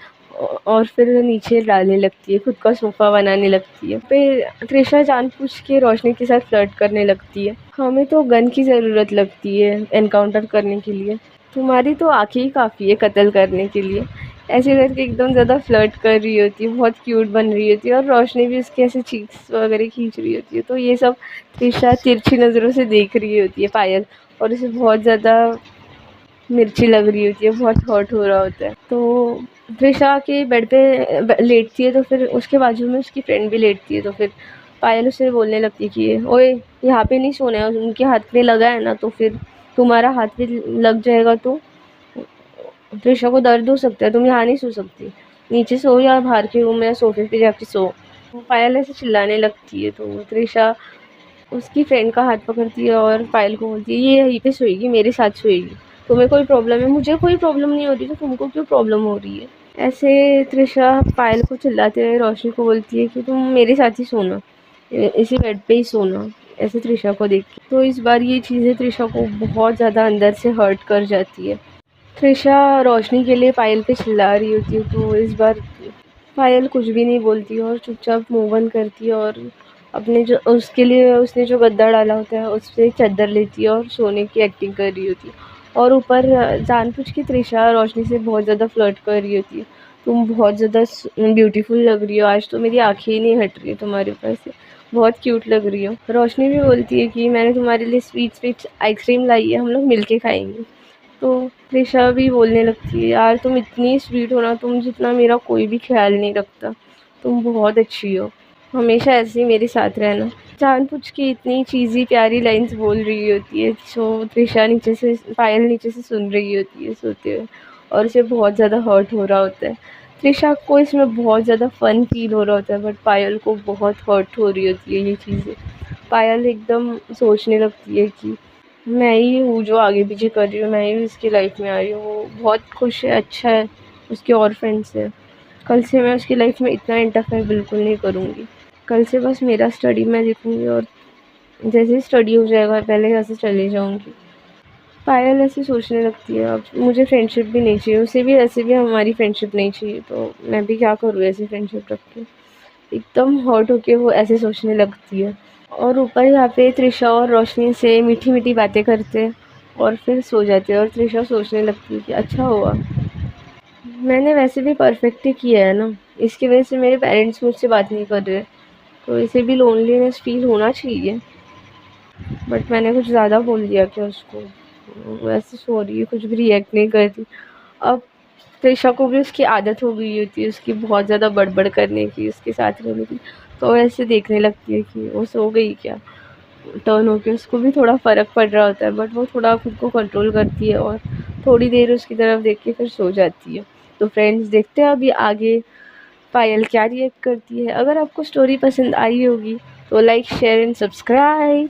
और फिर नीचे डालने लगती है, खुद का सोफ़ा बनाने लगती है। फिर त्रिशा जानबूझ के रोशनी के साथ फ्लर्ट करने लगती है। हमें तो गन की ज़रूरत लगती है एनकाउंटर करने के लिए, तुम्हारी तो आँखें ही काफ़ी है कत्ल करने के लिए। ऐसे करके एकदम ज़्यादा फ्लर्ट कर रही होती है, बहुत क्यूट बन रही होती है और रोशनी भी उसके ऐसे चीक्स वगैरह खींच रही होती है। तो ये सब त्रिशा तिरछी नज़रों से देख रही होती है पायल, और उसे बहुत ज़्यादा मिर्ची लग रही होती है, बहुत हर्ट हो रहा होता है। तो त्रिशा के बेड पे लेटती है, तो फिर उसके बाजू में उसकी फ्रेंड भी लेटती है, तो फिर पायल उसे बोलने लगती है कि ओए यहाँ पे नहीं सोना है, उनके हाथ पे लगा है ना तो फिर तुम्हारा हाथ पे लग जाएगा तो त्रिशा को दर्द हो सकता है, तुम यहाँ नहीं सो सकती, नीचे सो या बाहर के रूम में या सोफे पे जाके सो। पायल ऐसे चिल्लाने लगती है, तो त्रिशा उसकी फ्रेंड का हाथ पकड़ती है और पायल को बोलती है ये यहीं पे सोएगी, मेरे साथ सोएगी, तुम्हें कोई प्रॉब्लम है? मुझे कोई प्रॉब्लम नहीं हो रही, तो तुमको क्यों प्रॉब्लम हो रही है? ऐसे त्रिशा पायल को चिल्लाते हुए रोशनी को बोलती है कि तुम मेरे साथ ही सोना, इसी बेड पे ही सोना, ऐसे त्रिशा को देख के। तो इस बार ये चीज़ें त्रिशा को बहुत ज़्यादा अंदर से हर्ट कर जाती है। त्रिशा रोशनी के लिए पायल पे चिल्ला रही होती है, तो इस बार पायल कुछ भी नहीं बोलती और चुपचाप मुँह बंद करती है और अपने जो उसके लिए उसने जो गद्दा डाला होता है उस पे चादर लेती है और सोने की एक्टिंग कर रही होती है। और ऊपर जानबूझ के त्रिशा रोशनी से बहुत ज़्यादा फ्लर्ट कर रही होती है, तुम बहुत ज़्यादा ब्यूटीफुल लग रही हो, आज तो मेरी आँखें ही नहीं हट रही तुम्हारे ऊपर से, बहुत क्यूट लग रही हो। रोशनी भी बोलती है कि मैंने तुम्हारे लिए स्वीट स्वीट आइसक्रीम लाई है, हम लोग मिलके खाएंगे। तो त्रिशा भी बोलने लगती है यार तुम इतनी स्वीट हो ना, तुम जितना मेरा कोई भी ख्याल नहीं रखता, तुम बहुत अच्छी हो, हमेशा ऐसे ही मेरे साथ रहना। जानबूझ के इतनी चीज़ी प्यारी लाइन्स बोल रही होती है, जो त्रिशा नीचे से पायल नीचे से सुन रही होती है सोते हुए, और उसे बहुत ज़्यादा हर्ट हो रहा होता है। त्रिशा को इसमें बहुत ज़्यादा फ़न फील हो रहा होता है, बट पायल को बहुत हर्ट हो रही होती है ये चीज़ें। पायल एकदम सोचने लगती है कि मैं ही हूँ जो आगे पीछे कर रही हूँ, मैं ही उसकी लाइफ में आ रही हूँ, वो बहुत खुश है, अच्छा है, उसके और फ्रेंड्स हैं। कल से मैं उसकी लाइफ में इतना इंटरफेयर बिल्कुल नहीं करूँगी, कल से बस मेरा स्टडी मैं देखूँगी और जैसे ही स्टडी हो जाएगा पहले यहाँ से चले जाऊँगी। पायल ऐसे सोचने लगती है अब मुझे फ्रेंडशिप भी नहीं चाहिए, उसे भी ऐसे भी हमारी फ्रेंडशिप नहीं चाहिए, तो मैं भी क्या करूँ ऐसी फ्रेंडशिप रख के। एकदम हर्ट होके वो ऐसे सोचने लगती है। और ऊपर यहाँ पे त्रिशा और रोशनी से मीठी मीठी बातें करते हैं और फिर सो जाते हैं, और त्रिशा सोचने लगती है कि अच्छा हुआ, मैंने वैसे भी परफेक्ट ही किया है ना, इसकी वजह से मेरे पेरेंट्स मुझसे बात नहीं कर रहे, तो इसे भी लोनलीनेस फील होना चाहिए, बट मैंने कुछ ज़्यादा बोल दिया क्या उसको? वैसे सो रही है, कुछ भी रिएक्ट नहीं करती। अब त्रिशा को भी उसकी आदत हो गई होती है उसकी बहुत ज़्यादा बड़बड़ करने की, उसके साथ रहने की, तो ऐसे देखने लगती है कि वो सो गई क्या, टर्न होके उसको भी थोड़ा फ़र्क पड़ रहा होता है, बट वो थोड़ा खुद को कंट्रोल करती है और थोड़ी देर उसकी तरफ देख के फिर सो जाती है। तो फ्रेंड्स देखते हैं अभी आगे पायल क्या रिएक्ट करती है। अगर आपको स्टोरी पसंद आई होगी तो लाइक शेयर एंड सब्सक्राइब।